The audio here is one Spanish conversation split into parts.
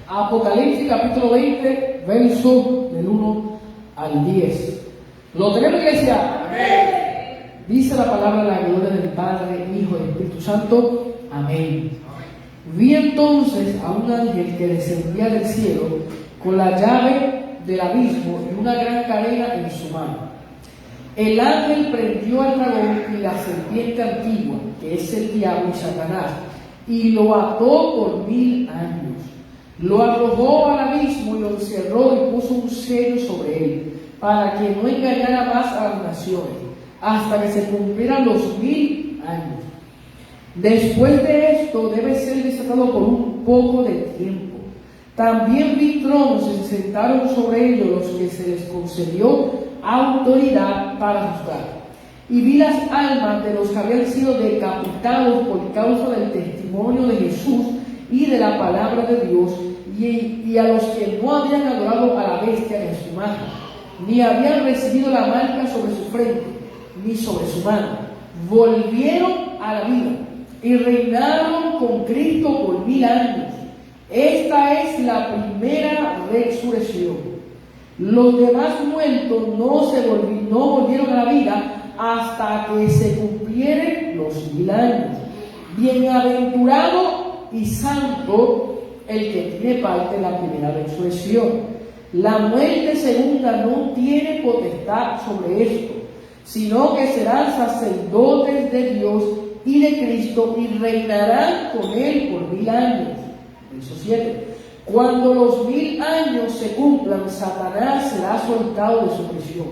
Apocalipsis capítulo 20, verso del 1 al 10. ¿Lo tenemos, iglesia? Amén. Dice la palabra de la gloria del Padre, Hijo y Espíritu Santo. Amén. Vi entonces a un ángel que descendía del cielo con la llave del abismo y una gran cadena en su mano. El ángel prendió al dragón y la serpiente antigua, que es el diablo y Satanás, y lo ató por 1000 años. Lo arrojó al abismo y lo encerró y puso un sello sobre él, para que no engañara más a las naciones, hasta que se cumplieran los 1000 años. Después de esto debe ser desatado por un poco de tiempo. También vi tronos y se sentaron sobre ellos los que se les concedió autoridad para juzgar. Y vi las almas de los que habían sido decapitados por causa del testimonio de Jesús y de la palabra de Dios, y a los que no habían adorado a la bestia en su imagen, ni habían recibido la marca sobre su frente, ni sobre su mano. Volvieron a la vida y reinaron con Cristo por 1000 años. Esta es la primera resurrección. Los demás muertos no volvieron a la vida hasta que se cumplieren los 1000 años. Bienaventurado y santo el que tiene parte en la primera resurrección. La muerte segunda no tiene potestad sobre esto, sino que serán sacerdotes de Dios y de Cristo y reinarán con él por 1000 años. Verso 7. Cuando los 1000 años se cumplan, Satanás será soltado de su prisión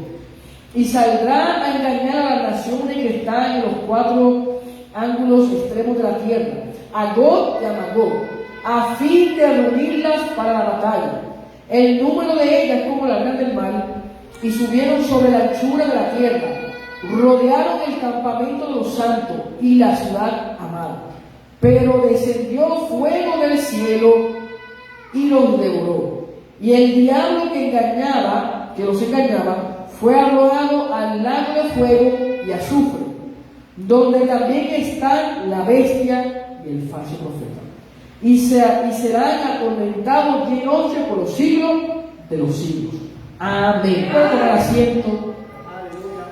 y saldrá a engañar a las naciones que están en los 4 ángulos extremos de la tierra, a Gog y a Magog, a fin de reunirlas para la batalla. El número de ellas es como la arena del mar, y subieron sobre la anchura de la tierra, rodearon el campamento de los santos y la ciudad amada. Pero descendió fuego del cielo y los devoró. Y el diablo que los engañaba, fue arrojado al lago de fuego y azufre, donde también están la bestia y el falso profeta. Y serán atormentados día y noche por los siglos de los siglos. Amén. Puede tomar asiento.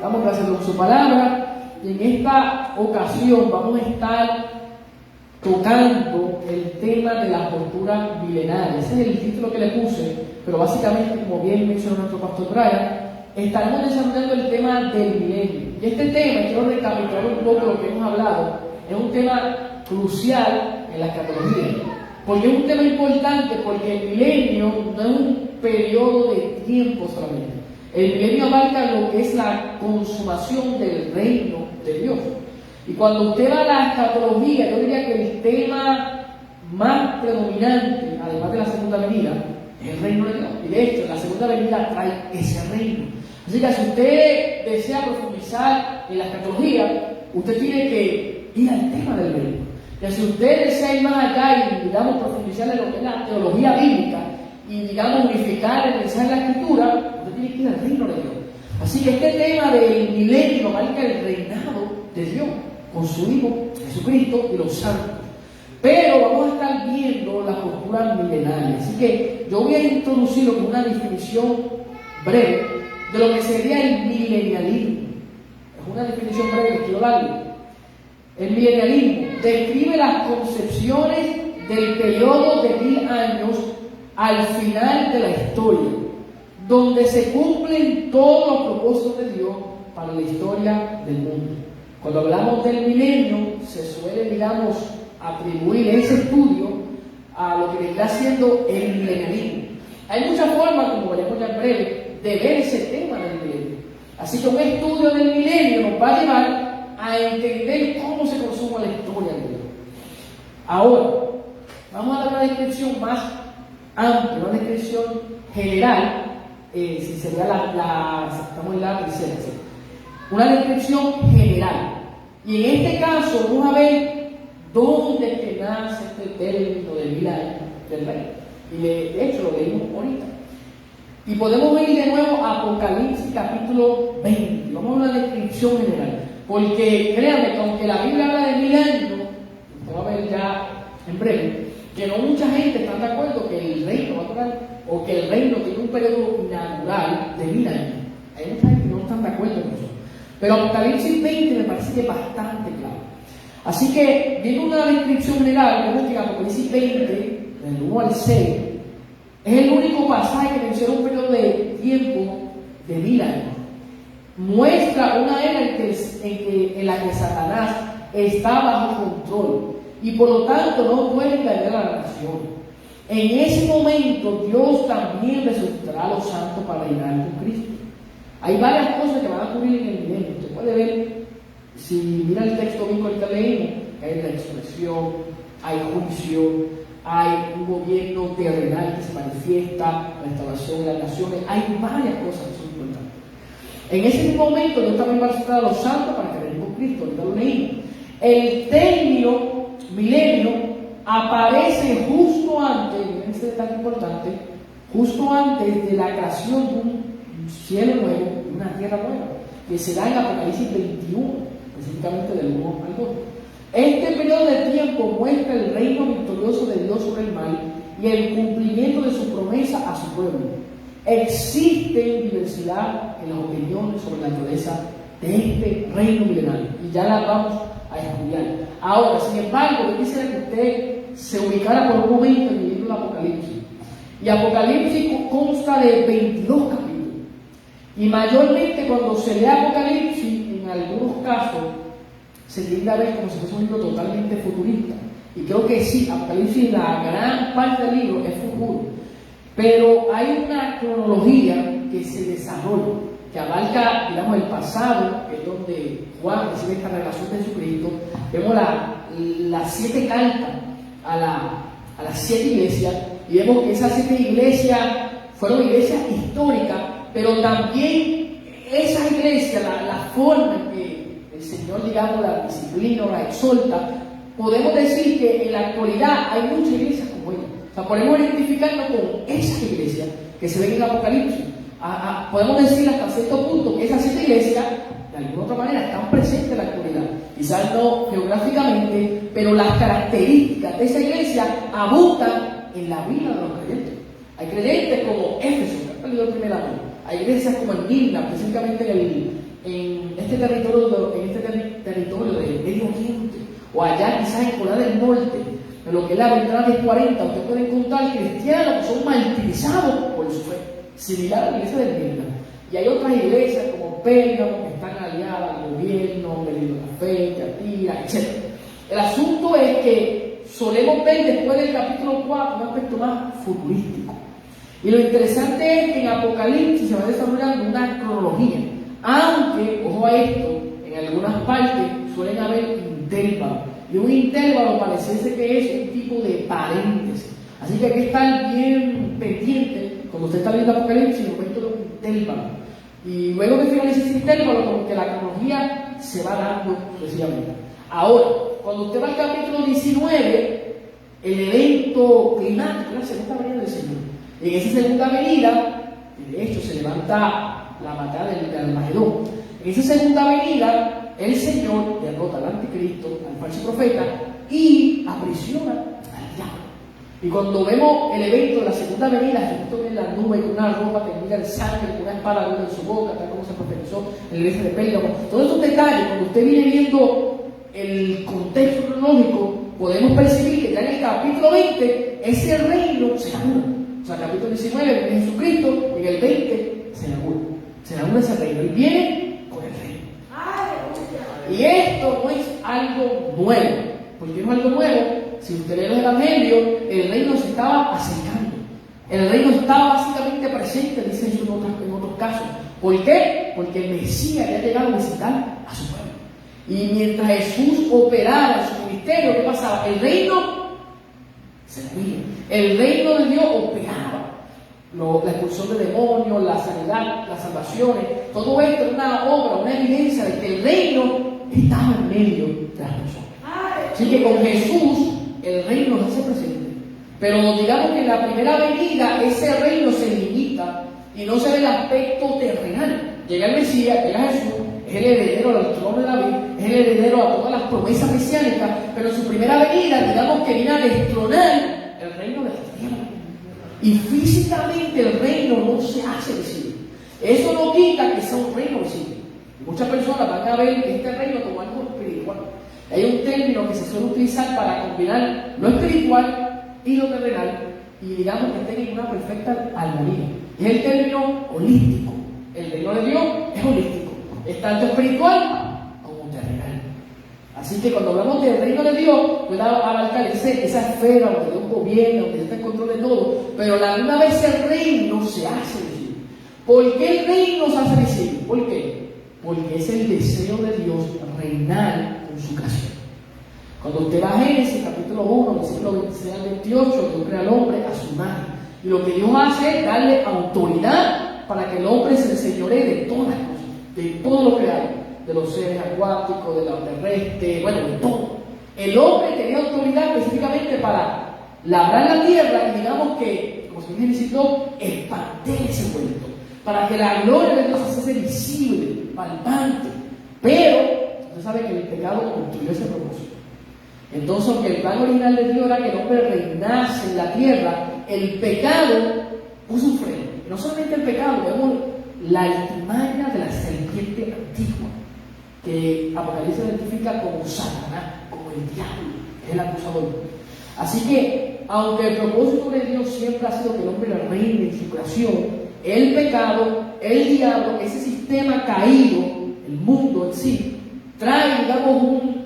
Damos gracias por su palabra. Y en esta ocasión vamos a estar tocando el tema de las torturas milenarias. Ese es el título que le puse, pero básicamente, como bien mencionó nuestro pastor Brian, estaremos desarrollando el tema del milenio. Y este tema, quiero recapitular un poco lo que hemos hablado, es un tema crucial en la escatología, porque es un tema importante, porque el milenio no es un periodo de tiempo solamente. El milenio abarca lo que es la consumación del reino de Dios. Y cuando usted va a la escatología, yo diría que el tema más predominante, además de la segunda venida, es el reino de Dios. Y de hecho, la segunda venida trae ese reino. Así que si usted desea profundizar en la escatología, usted tiene que ir al tema del reino. Y si usted desea ir más allá y, digamos, profundizar en lo que es la teología bíblica y, digamos, unificar el mensaje de la escritura, usted tiene que ir al reino de Dios. Así que este tema del milenio marca el reinado de Dios con su Hijo Jesucristo y los santos. Pero vamos a estar viendo las posturas milenarias. Así que yo voy a introducirlo con una definición breve de lo que sería el milenialismo. Es una definición breve que quiero darle. El milenialismo describe las concepciones del periodo de 1000 años al final de la historia, donde se cumplen todos los propósitos de Dios para la historia del mundo. Cuando hablamos del milenio, se suele, digamos, atribuir ese estudio a lo que vendrá siendo el milenialismo. Hay muchas formas, como veremos ya en breve, de ver ese tema del milenio. Así que un estudio del milenio nos va a llevar a entender cómo se consuma la historia de Dios. Ahora, vamos a dar una descripción más amplia, una descripción general, si sería estamos en la tercera, ¿sí? Una descripción general. Y en este caso vamos a ver dónde es que nace este término de 1000 años del reino. Y de hecho lo leímos ahorita. Y podemos ir de nuevo a Apocalipsis capítulo 20. Vamos a una descripción general. Porque créanme que aunque la Biblia habla de 1000 años, usted va a ver ya en breve, que no mucha gente está de el reino va a durar, o que el reino tiene un periodo natural de 1000 años. Hay mucha gente que no están de acuerdo con eso. Pero Apocalipsis 20 me parece que es bastante claro. Así que, viendo una descripción general, vemos que Apocalipsis 20, del 1 al 6, es el único pasaje que menciona un periodo de tiempo de 1000 años. Muestra una era en la que Satanás está bajo control y por lo tanto no puede engañar a la nación. En ese momento Dios también resucitará a los santos para reinar con Cristo. Hay varias cosas que van a ocurrir en el milenio. Usted puede ver, si mira el texto bien que ahorita leímos, hay resurrección, hay juicio, hay un gobierno terrenal que se manifiesta, restauración de las naciones, hay varias cosas que son importantes. En ese mismo momento Dios también va a resucitar a los santos para que reinen con Cristo, ahorita lo leímos. El término milenio aparece justo antes, miren este detalle importante, justo antes de la creación de un cielo nuevo y una tierra nueva, que se da en Apocalipsis 21, específicamente del 1 al 2. Este periodo de tiempo muestra el reino victorioso de Dios sobre el mal y el cumplimiento de su promesa a su pueblo. Existe diversidad en las opiniones sobre la naturaleza de este reino milenario y ya la vamos a estudiar. Ahora, sin embargo, yo quisiera que usted se ubicara por un momento en el libro de Apocalipsis. Y Apocalipsis consta de 22 capítulos. Y mayormente cuando se lee Apocalipsis, en algunos casos, se tiende a ver como si fuese un libro totalmente futurista. Y creo que sí, Apocalipsis, la gran parte del libro es futuro. Pero hay una cronología que se desarrolla, que abarca, digamos, el pasado, que es donde Juan recibe esta revelación de Jesucristo. Vemos las 7 cartas a las 7 iglesias, y vemos que esas 7 iglesias fueron iglesias históricas, pero también esas iglesias, la forma en que el Señor, digamos, la disciplina o la exhorta, podemos decir que en la actualidad hay muchas iglesias como ella. O sea, podemos identificarnos con esas iglesias que se ven en el Apocalipsis. Podemos decir hasta cierto punto que esas 7 iglesias, de alguna otra manera, están presentes en la actualidad. Quizás no geográficamente, pero las características de esa iglesia abundan en la vida de los creyentes. Hay creyentes como Éfeso, que ha perdido el primer año. Hay iglesias como en Mirna, específicamente en este territorio del Medio Oriente, o allá quizás en Corea del Norte, en lo que es la ventana de 40, usted puede encontrar cristianos que son martirizados por su fe, similar a la iglesia de Mirna. Y hay otras iglesias como Pérgamo que están aliadas al gobierno, del libro de la fe, Teatira, etc. El asunto es que solemos ver después del capítulo 4 un aspecto más futurístico. Y lo interesante es que en Apocalipsis se va desarrollando una cronología, aunque, ojo a esto, en algunas partes suelen haber intervalos. Y un intervalo pareciese que es un tipo de paréntesis. Así que hay que estar bien pendiente cuando usted está viendo Apocalipsis en el momento de un intervalo. Y luego que finalice ese intervalo, como que la cronología se va dando precisamente. Ahora, cuando usted va al capítulo 19, el evento climático, la segunda venida del Señor. En esa segunda venida, de hecho, se levanta la batalla del Armagedón. En esa segunda venida, el Señor derrota al anticristo, al falso profeta, y aprisiona al diablo. Y cuando vemos el evento de la segunda venida, Jesucristo viene en la nube con una ropa teñida de sangre, con una espada aguda en su boca, tal como se profetizó en la iglesia de Pérgamo. Todos estos detalles, cuando usted viene viendo el contexto cronológico, podemos percibir que ya en el capítulo 20, ese reino se inaugura. O sea, el capítulo 19 viene Jesucristo, y en el 20 se inaugura ese reino. Y viene con el reino. Y esto no es algo nuevo. ¿Por qué no es algo nuevo? Si usted lee los evangelios, el reino se estaba acercando. El reino estaba básicamente presente, dice Jesús en otros casos. ¿Por qué? Porque el Mesías había llegado a visitar a su pueblo. Y mientras Jesús operaba en su ministerio, ¿qué pasaba? El reino se movía. El reino de Dios operaba. La expulsión de demonios, la sanidad, las salvaciones, todo esto es una obra, una evidencia de que el reino estaba en medio de las personas. Así que con Jesús el reino no se presente. Pero digamos que en la primera venida ese reino se limita y no se ve el aspecto terrenal. Llega el Mesías, llega Jesús, es el heredero al trono de David, es el heredero a todas las promesas mesiánicas, pero en su primera venida, digamos que viene a destronar el reino de las tierras. Y físicamente el reino no se hace visible. Eso no quita que sea un reino visible. Muchas personas van a ver este reino como algo espiritual. Hay un término que se suele utilizar para combinar lo espiritual y lo terrenal, y digamos que estén en una perfecta armonía. Es el término holístico. El reino de Dios es holístico, es tanto espiritual como terrenal. Así que cuando hablamos del reino de Dios, puede abarcar esa esfera donde Dios gobierna, donde Dios está en control de todo, pero una vez el reino se hace visible. ¿Por qué el reino se hace visible? ¿Por qué? Porque es el deseo de Dios reinar con su creación. Cuando usted va a Génesis capítulo 1, versículo 26 al 28, Dios crea al hombre a su imagen. Y lo que Dios hace es darle autoridad para que el hombre se enseñoree de todas las cosas, de todo lo que hay, de los seres acuáticos, de la terrestre, bueno, de todo. El hombre tenía autoridad específicamente para labrar la tierra y digamos que, como se necesitó, expandir ese vuelto, para que la gloria de Dios se hace visible, palpante. Pero usted sabe que el pecado construyó ese propósito. Entonces, aunque el plan original de Dios era que el hombre reinase en la tierra, el pecado puso un freno. Y no solamente el pecado, vemos la altimaña de la serpiente antigua, que Apocalipsis identifica como Satanás, como el diablo, que es el acusador. Así que, aunque el propósito de Dios siempre ha sido que el hombre reine en su creación, el pecado, el diablo, ese sistema caído, el mundo en sí, trae, digamos, un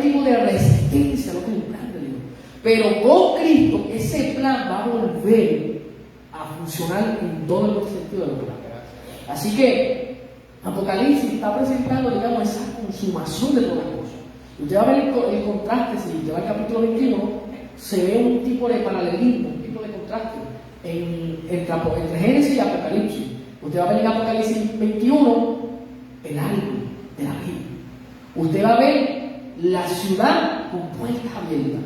tipo de resistencia a lo que es el plan de Dios. Pero con Cristo, ese plan va a volver a funcionar en todo el sentido del plan. Así que Apocalipsis está presentando, digamos, esa consumación de todas las cosas. Usted va a ver el contraste, si usted va al capítulo 21, se ve un tipo de paralelismo, un tipo de contraste entre Génesis y Apocalipsis. Usted va a ver en Apocalipsis 21 el árbol de la vida. Usted va a ver la ciudad con puertas abiertas.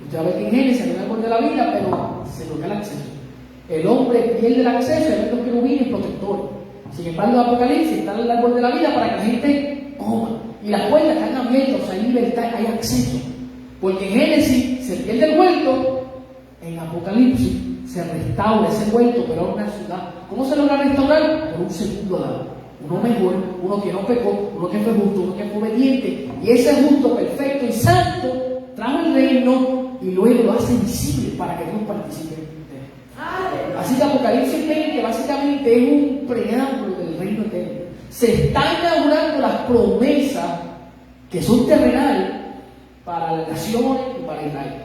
Usted va a ver que en Génesis hay un árbol de la vida, pero se bloquea el acceso. El hombre pierde el acceso y hay los querubines protectores. Sin embargo, en Apocalipsis está el árbol de la vida para que la gente coma. Y las puertas están abiertas, o sea, hay libertad, hay acceso. Porque en Génesis se pierde el huerto, en Apocalipsis se restaura ese huerto, pero es una ciudad. ¿Cómo se logra restaurar? Por un segundo Adán. Uno mejor, uno que no pecó, uno que fue justo, uno que fue obediente. Y ese justo, perfecto y santo trajo el reino y luego lo hace visible para que Dios participe de él. Así que Apocalipsis 20 básicamente es un preámbulo del reino eterno. Se están inaugurando las promesas que son terrenales para las naciones y para Israel.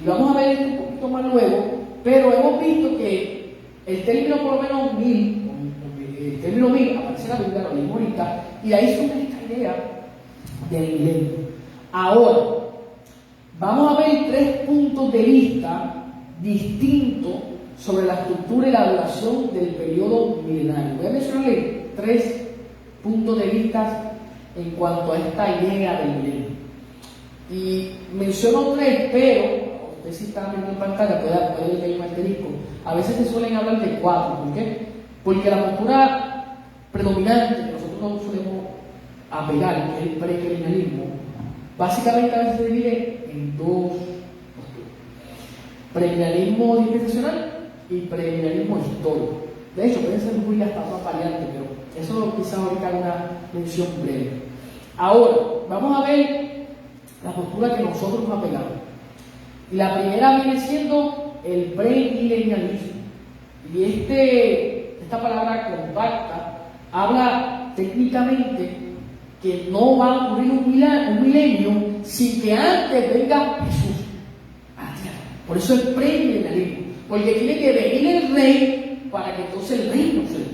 Y vamos a ver esto un poquito más luego, pero hemos visto que el término por lo menos 1000, el término 1000 aparece en la Biblia, lo leímos ahorita, y de ahí surge esta idea del milenio. Ahora, vamos a ver 3 puntos de vista distintos sobre la estructura y la duración del periodo milenario. Voy a mencionarle 3 puntos de vista en cuanto a esta idea del milenio. Y menciono 3, pero usted si está viendo en pantalla puede ver el asterisco. A veces se suelen hablar de 4. ¿Por qué? Porque la cultura predominante que nosotros no solemos apegar, que es el premilenialismo, básicamente a veces se divide en 2 posturas: premilenialismo dispensacional y premilenialismo histórico. De hecho, pueden ser muy hasta más variantes, pero eso quizás ahorita haga una mención breve. Ahora, vamos a ver la postura que nosotros nos apegamos. Y la primera viene siendo el premilenialismo. Y esta palabra compacta habla técnicamente que no va a ocurrir un milenio sin que antes venga Jesús a la tierra. Por eso es premilenialismo, porque tiene que venir el rey para que entonces el reino se dé.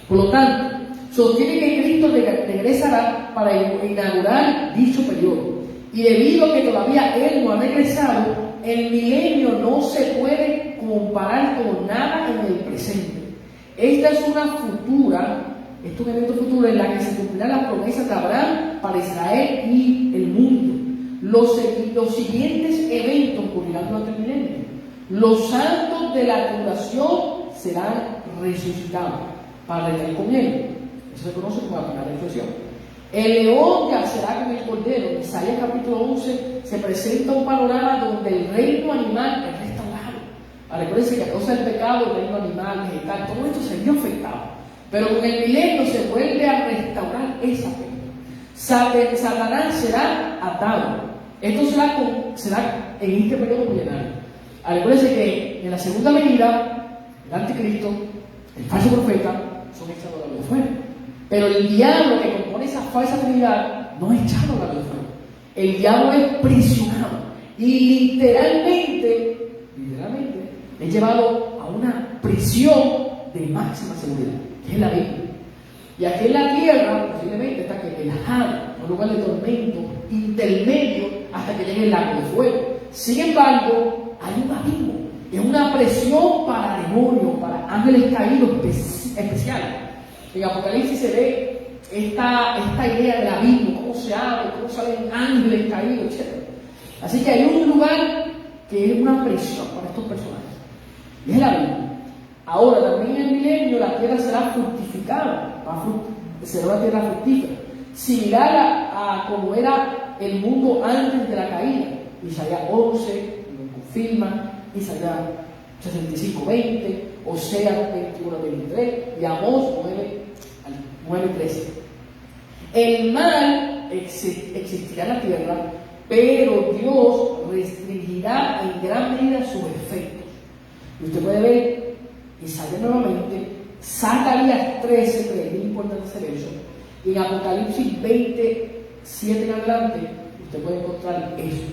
Por lo tanto, sostiene que Cristo regresará para inaugurar dicho periodo. Y debido a que todavía Él no ha regresado, el milenio no se puede comparar con nada en el presente. Esta es un evento futuro en la que se cumplirá la promesa de Abraham para Israel y el mundo. Los siguientes eventos ocurrirán durante el milenio. Los santos de la tribulación serán resucitados para reinar con Él. Eso se conoce como la primera expresión. El león yacerá con el cordero. En Isaías capítulo 11 se presenta un panorama donde el reino animal es restaurado. Recuérdense que a causa del pecado, el reino animal, vegetal, todo esto se vio afectado. Pero con el milenio se vuelve a restaurar esa fe. Satanás será atado. Esto será en este periodo milenario. Recuérdense que en la segunda venida, el anticristo, el falso profeta, son echados a la luz de fuego. Pero el diablo que compone esa falsa trinidad no es echado a la luz de fuego. El diablo es prisionado y literalmente es llevado a una prisión de máxima seguridad, que es la Biblia. Y aquí en la tierra, posiblemente, está que el Hades, un lugar de tormento intermedio hasta que llegue el lago de fuego. Sin embargo, hay un abismo, es una presión para demonios, para ángeles caídos especiales. En Apocalipsis se ve esta idea del abismo, cómo se abre, cómo salen ángeles caídos, etc. Así que hay un lugar que es una presión para estos personajes. Y es la Biblia. Ahora, también en el milenio la tierra será fructificada, será una tierra fructífera, similar a como era el mundo antes de la caída. Isaías 11 lo confirma, Isaías 65:20, Oseas 21:23 y Amós 9:13. El mal existirá en la tierra, pero Dios restringirá en gran medida sus efectos. Y usted puede ver Isaías nuevamente, Zacarías 13, que es muy importante ese verso, y en Apocalipsis 27 en adelante, usted puede encontrar eso.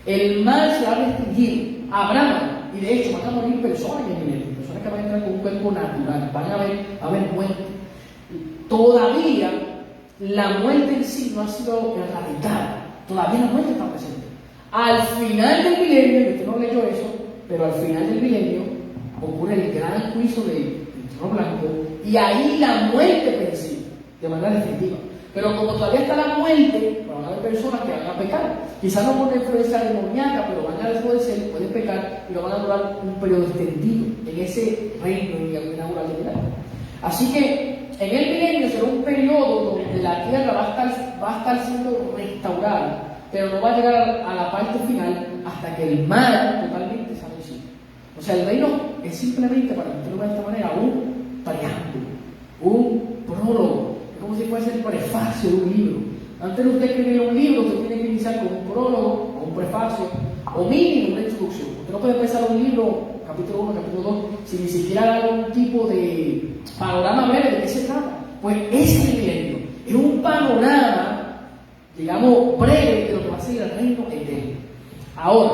El mal se va a restringir, habrá, y de hecho van a morir personas en el milenio, personas que van a entrar con un cuerpo natural, van a haber muerte. Todavía la muerte en sí no ha sido erradicada, todavía la muerte está presente. Al final del milenio, y usted no leyó eso, pero al final del milenio ocurre el gran juicio del trono blanco y ahí la muerte persigue de manera definitiva. Pero como todavía está la muerte, van a haber personas que van a pecar, quizás no por una influencia demoníaca, pero van a desobedecer, pueden pecar y no van a durar un periodo extendido en ese reino inaugural de milagro. Así que en el milenio será un periodo donde la tierra va a estar siendo restaurada, pero no va a llegar a la parte final hasta que el mal totalmente se ha vencido. O sea, el reino es simplemente, para meterlo de esta manera, un preámbulo, un prólogo. Es como si fuese el prefacio de un libro. Antes de usted escribir un libro, usted tiene que iniciar con un prólogo, o un prefacio, o mínimo una introducción. Usted no puede empezar un libro, capítulo 1, capítulo 2, sin ni siquiera dar algún tipo de panorama breve de qué se trata. Pues ese es el milenio. Es un panorama, digamos, breve de lo que va a ser el reino eterno. Ahora,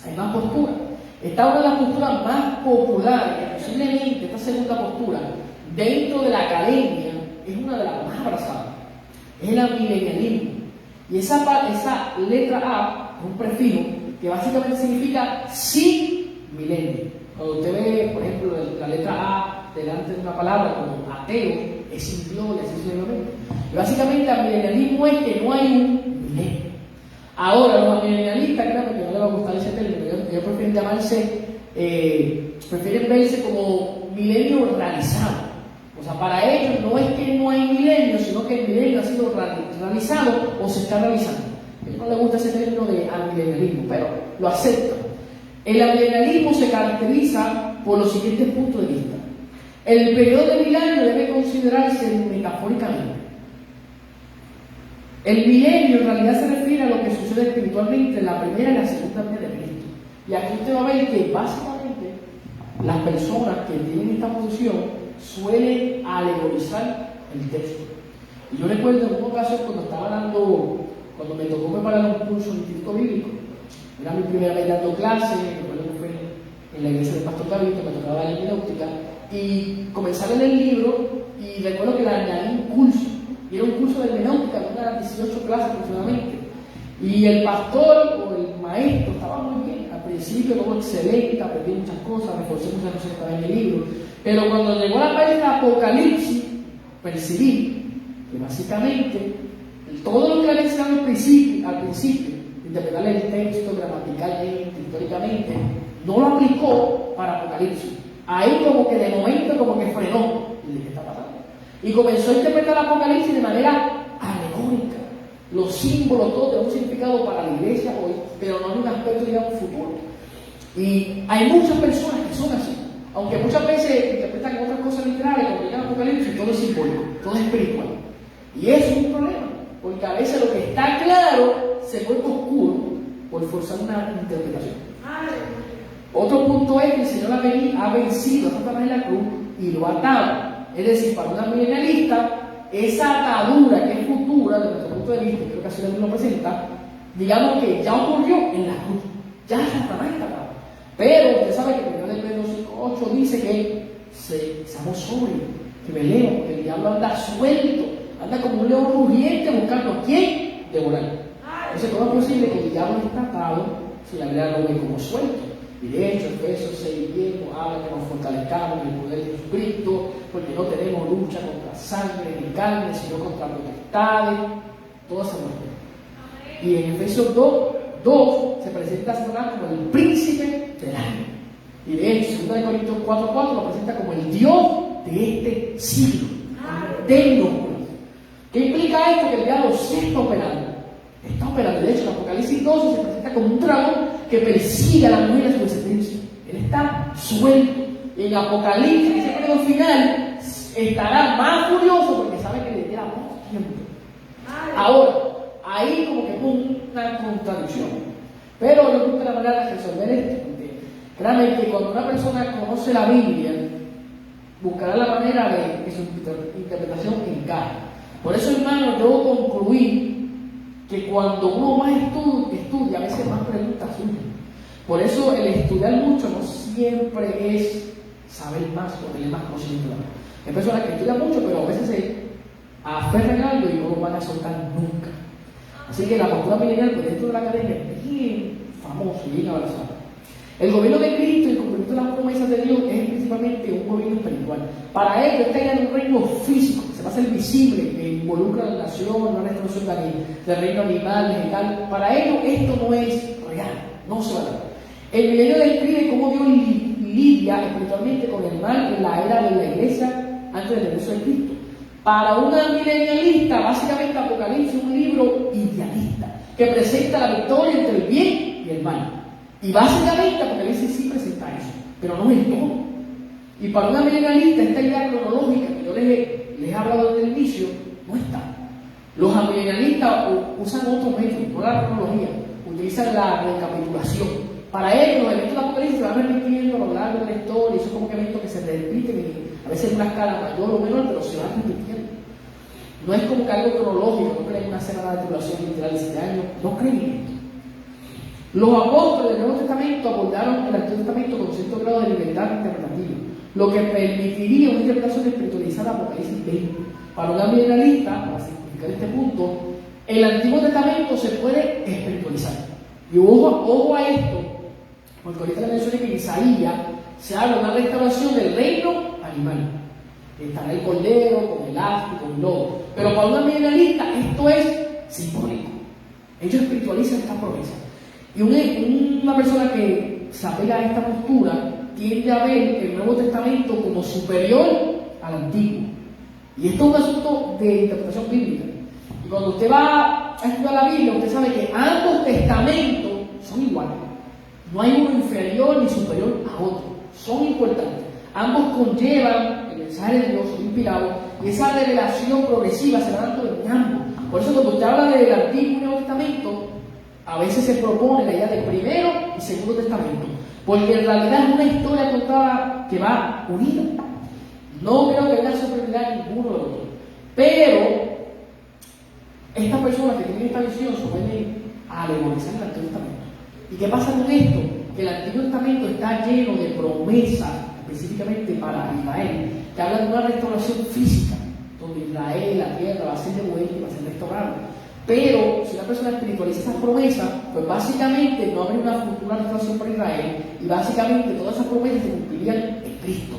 hay más posturas. Esta es una de las posturas más populares, posiblemente esta segunda postura, dentro de la academia, es una de las más abrazadas. Es el amilenialismo. Y esa letra A es un prefijo que básicamente significa sin milenio. Cuando usted ve, por ejemplo, la letra A delante de una palabra como ateo, es sin Dios y así sucesivamente. Y básicamente el amilenialismo es que no hay un milenio. Ahora, los amilenialistas, claro que no les va a gustar ese término, ellos prefieren verse como milenio realizado. O sea, para ellos no es que no hay milenio, sino que el milenio ha sido realizado o se está realizando. A ellos no les gusta ese término de amilenialismo, pero lo aceptan. El amilenialismo se caracteriza por los siguientes puntos de vista. El periodo de 1000 años debe considerarse metafóricamente. El milenio en realidad se refiere a lo que sucede espiritualmente en la primera y la segunda venida de Cristo. Y aquí usted va a ver que básicamente las personas que tienen esta posición suelen alegorizar el texto. Y yo recuerdo en una ocasión cuando me tocó preparar un curso en Instituto Bíblico, era mi primera vez dando clase, recuerdo que fue en la iglesia del Pastor David, me tocaba la hermenéutica, y comencé a leer el libro y recuerdo que le añadí un curso. Y era un curso de hermenéutica, de unas 18 clases aproximadamente. Y el pastor o el maestro estaba muy bien. Al principio, todo excelente, aprendí muchas cosas, reforcé muchas cosas que estaban en el libro. Pero cuando llegó la parte de Apocalipsis, percibí que básicamente todo lo que había enseñado al principio, interpretar el texto gramaticalmente, históricamente, no lo aplicó para Apocalipsis. Ahí como que de momento como que frenó. Y dije, ¿qué está pasando? Y comenzó a interpretar el Apocalipsis de manera alegórica. Los símbolos, todo tiene un significado para la iglesia hoy, pero no en un aspecto, digamos, futuro. Y hay muchas personas que son así, aunque muchas veces interpretan otras cosas literales, como llegan Apocalipsis, todo es simbólico, todo es espiritual. Y eso es un problema, porque a veces lo que está claro se vuelve oscuro por forzar una interpretación. Otro punto es que el Señor ha vencido a Satanás en la cruz y lo ha atado. Es decir, para una milenialista, esa atadura que es futura, desde nuestro punto de vista, creo que así lo presenta, digamos que ya ocurrió en la cruz, ya Satanás está atado. Pero usted sabe que 1 Pedro 5:8 dice que seamos sobrios, que velemos, porque el diablo anda suelto, anda como un león rugiente buscando a quién devorar. Entonces, ¿cómo es posible que el diablo esté atado si la Biblia lo ve como suelto? Y de hecho, Efesios 6:10 habla que nos fortalezcamos en el poder de Jesucristo, porque no tenemos lucha contra sangre ni carne, sino contra potestades, toda esa muerte. Y en Efesios 2 se presenta a Satanás como el príncipe del aire. Y de hecho, 2 Corintios 4:4 lo presenta como el Dios de este siglo, eterno. ¿Qué implica esto? Que el diablo se está operando. Está operando. De hecho, en Apocalipsis 12 se presenta como un dragón que persigue a la mujer y a su descendencia. Él está suelto. Y en Apocalipsis, en ese periodo final, estará más furioso porque sabe que le queda poco tiempo. Ahora, ahí como que es una contradicción. Pero yo creo que la manera de resolver esto, porque créanme que cuando una persona conoce la Biblia, buscará la manera de que su interpretación encaje. Por eso, hermano, yo concluí que cuando uno más estudia, a veces más preguntas surgen. Por eso el estudiar mucho no siempre es saber más o tener más conocimiento. Hay personas que estudian mucho, pero a veces se aferran a algo y no lo van a soltar nunca. Así que la postura milenial, pues dentro de la academia, es bien famoso y bien avanzado. El gobierno de Cristo y el cumplimiento de las promesas de Dios es principalmente un gobierno espiritual. Para ello está ya en un reino físico, que se va a hacer visible, que involucra a la nación, una restauración del reino animal, vegetal. Para ello esto no es real, no se va a dar. El milenio describe cómo Dios lidia espiritualmente con el mal en la era de la iglesia antes del regreso de Cristo. Para una milenialista, básicamente Apocalipsis es un libro idealista que presenta la victoria entre el bien y el mal. Y básicamente Apocalipsis sí presenta eso, pero no es todo. Y para una milenialista, esta idea cronológica que yo les he hablado desde el inicio, no está. Los amilenialistas usan otro método, no la cronología, utilizan la recapitulación. Para ellos, los eventos de Apocalipsis se van repitiendo a lo largo de la historia, y son como eventos que se repiten, a veces en una escala mayor o menor, pero se van repitiendo. No es como que algo cronológico, no creen en una escena de tribulación literal de 7 años, no creen en esto. Los apóstoles del Nuevo Testamento abordaron el Antiguo Testamento con cierto grado de libertad interpretativa, lo que permitiría una interpretación espiritualizada de Apocalipsis 20. Para un ambientalista, para simplificar este punto, el Antiguo Testamento se puede espiritualizar. Y ojo a esto, porque ahorita le mencioné que en Isaías se habla de una restauración del reino animal. Estará el cordero, con el asno, con el lobo. Pero para un ambientalista esto es simbólico. Ellos espiritualizan esta promesa. Y una persona que se apega a esta postura tiende a ver el Nuevo Testamento como superior al Antiguo. Y esto es un asunto de interpretación bíblica. Y cuando usted va a estudiar la Biblia, usted sabe que ambos testamentos son iguales. No hay uno inferior ni superior a otro. Son importantes. Ambos conllevan el mensaje de Dios, son inspirados, y esa revelación progresiva se va dando en ambos. Por eso cuando usted habla del Antiguo y Nuevo Testamento, a veces se propone la idea del primero y segundo testamento, porque en realidad es una historia contada que va unida. No creo que haya superioridad ninguno de los dos. Pero estas personas que tienen esta visión se pueden alegorizar el Antiguo Testamento. ¿Y qué pasa con esto? Que el Antiguo Testamento está lleno de promesas, específicamente para Israel, que hablan de una restauración física, donde Israel, la tierra, va a ser devuelta y va a ser restaurada. Pero si una persona espiritualiza esas promesas, pues básicamente no habría una futura restauración para Israel, y básicamente todas esas promesas se cumplirían en Cristo.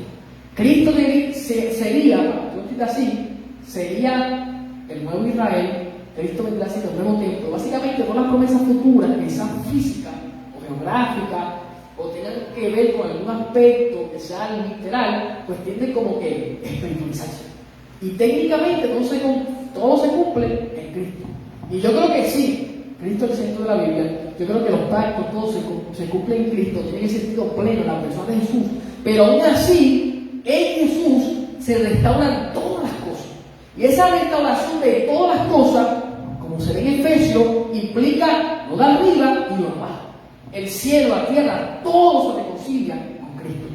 Cristo sería, para que yo así, sería el nuevo Israel. Cristo vendrá siendo el nuevo templo. Básicamente todas las promesas futuras, que sean físicas o geográficas, o tengan que ver con algún aspecto que sea literal, pues tienden como que espiritualizarse. Y técnicamente todo se cumple en Cristo. Y yo creo que sí, Cristo es el centro de la Biblia. yo creo que los pactos todos se cumplen en Cristo, tienen ese sentido pleno en la persona de Jesús, pero aún así, en Jesús se restauran todas las cosas. Y esa restauración de todas las cosas, como se ve en Efesios, implica lo de arriba y lo de abajo. El cielo, la tierra, todo se reconcilia con Cristo.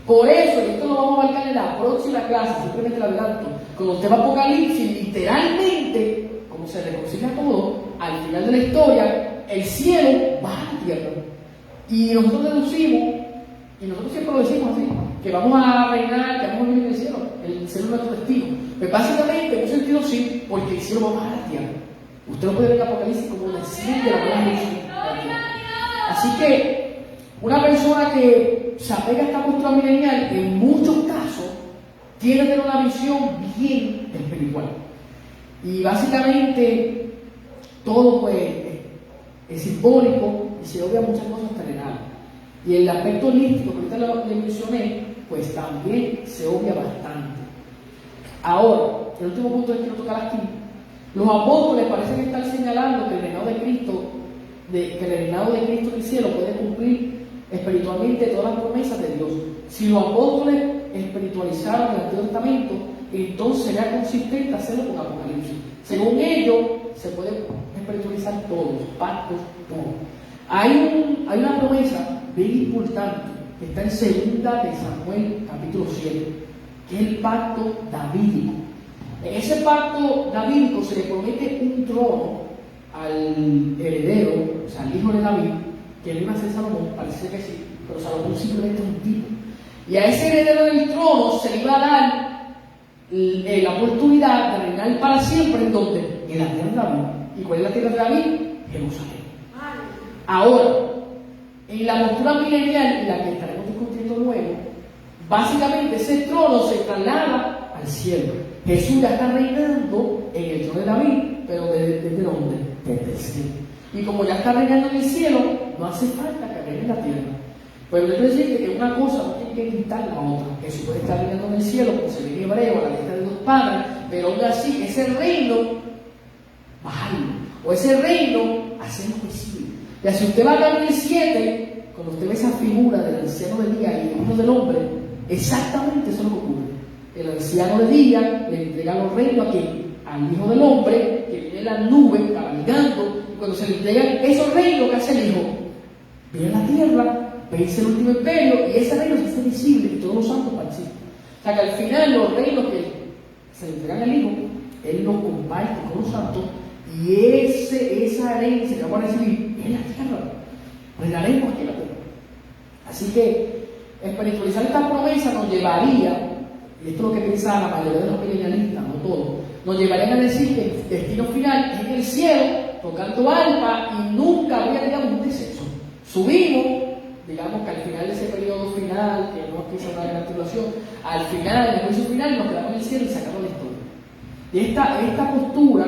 Por eso, y esto lo vamos a abarcar en la próxima clase, simplemente lo adelanto, cuando usted va a Apocalipsis, literalmente, como se reconcilia todo, al final de la historia, el cielo va a la tierra. Y nosotros deducimos, y nosotros siempre lo decimos así, que vamos a reinar, que vamos a vivir en el cielo es nuestro destino. Pues básicamente, en un sentido sí, porque el cielo va a la tierra. Usted lo puede ver en Apocalipsis como desciende la gloria de Jesús. Así que, una persona que se apega a esta postura milenial, en muchos casos, tiene que tener una visión bien espiritual. Y básicamente, todo pues es simbólico y se obvia muchas cosas terrenales. Y el aspecto holístico que ahorita le mencioné, pues también se obvia bastante. Ahora, el último punto que quiero tocar aquí, los apóstoles parecen estar señalando que el reinado de Cristo, en el cielo puede cumplir espiritualmente todas las promesas de Dios. Si los apóstoles espiritualizaron el Antiguo Testamento, entonces sería consistente hacerlo con Apocalipsis. Según ellos, se puede espiritualizar todos los pactos, todo. Hay una promesa bien importante que está en 2 de Samuel, capítulo 7, que es el pacto davídico. En ese pacto davídico se le promete un trono al heredero, o sea, al hijo de David, que le iba a ser Salomón, parece que sí, pero Salomón simplemente es un tipo. Y a ese heredero del trono se le iba a dar la oportunidad de reinar para siempre. ¿En dónde? En la tierra de David. ¿Y cuál es la tierra de David? Jerusalén. Ahora, en la postura milenial, la que estaremos discutiendo luego, básicamente ese trono se traslada al cielo. Jesús ya está reinando en el trono de David, pero ¿desde dónde? Desde el cielo. Y como ya está reinando en el cielo, no hace falta que reine en la tierra. Pero yo quiero decirte que una cosa no tiene que quitar la otra. Jesús puede estar reinando en el cielo, como se ve en Hebreo, a la lista de los padres, pero aún así, ese reino, bajarlo, o ese reino, hacerlo visible. Y si usted va a Daniel 7, cuando usted ve esa figura del anciano de día y el hijo del hombre, exactamente eso es lo que ocurre. El anciano de día le entrega los reinos a quién? Al hijo del hombre, que viene en la nube cabalgando, y cuando se le entregan esos reinos, ¿qué hace el hijo? Viene a la tierra, vence el último imperio, y ese reino se hace visible y todos los santos participan. O sea que al final los reinos que se le entregan al hijo, él los comparte con los santos, y esa herencia que vamos a recibir es la tierra. Reinaremos aquí en la tierra. Así que espiritualizar esta promesa nos llevaría, y esto es lo que piensa la mayoría de los milenialistas, no todos, nos llevarían a decir que el destino final es en el cielo, tocando arpa, y nunca habría, digamos, un descenso. Subimos, digamos que al final de ese periodo final, que no es quizá una gran tribulación, al final, en el juicio final, nos quedamos en el cielo y sacamos la historia. Y esta postura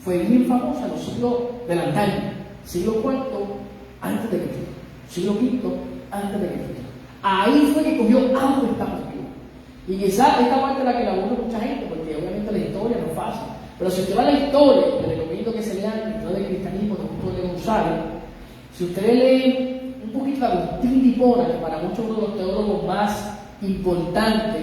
fue bien famosa en los siglos del antaño, siglo IV antes de Cristo, siglo V antes de Cristo. Ahí fue que cogió auge esta postura. Y quizás esta parte es la que la aburre mucha gente, porque obviamente la historia no es fácil. Pero si usted va a la historia, le recomiendo que se lean el libro del cristianismo de Augusto de González. Si usted lee un poquito de Agustín de Hipona, que para muchos de los teólogos más importantes,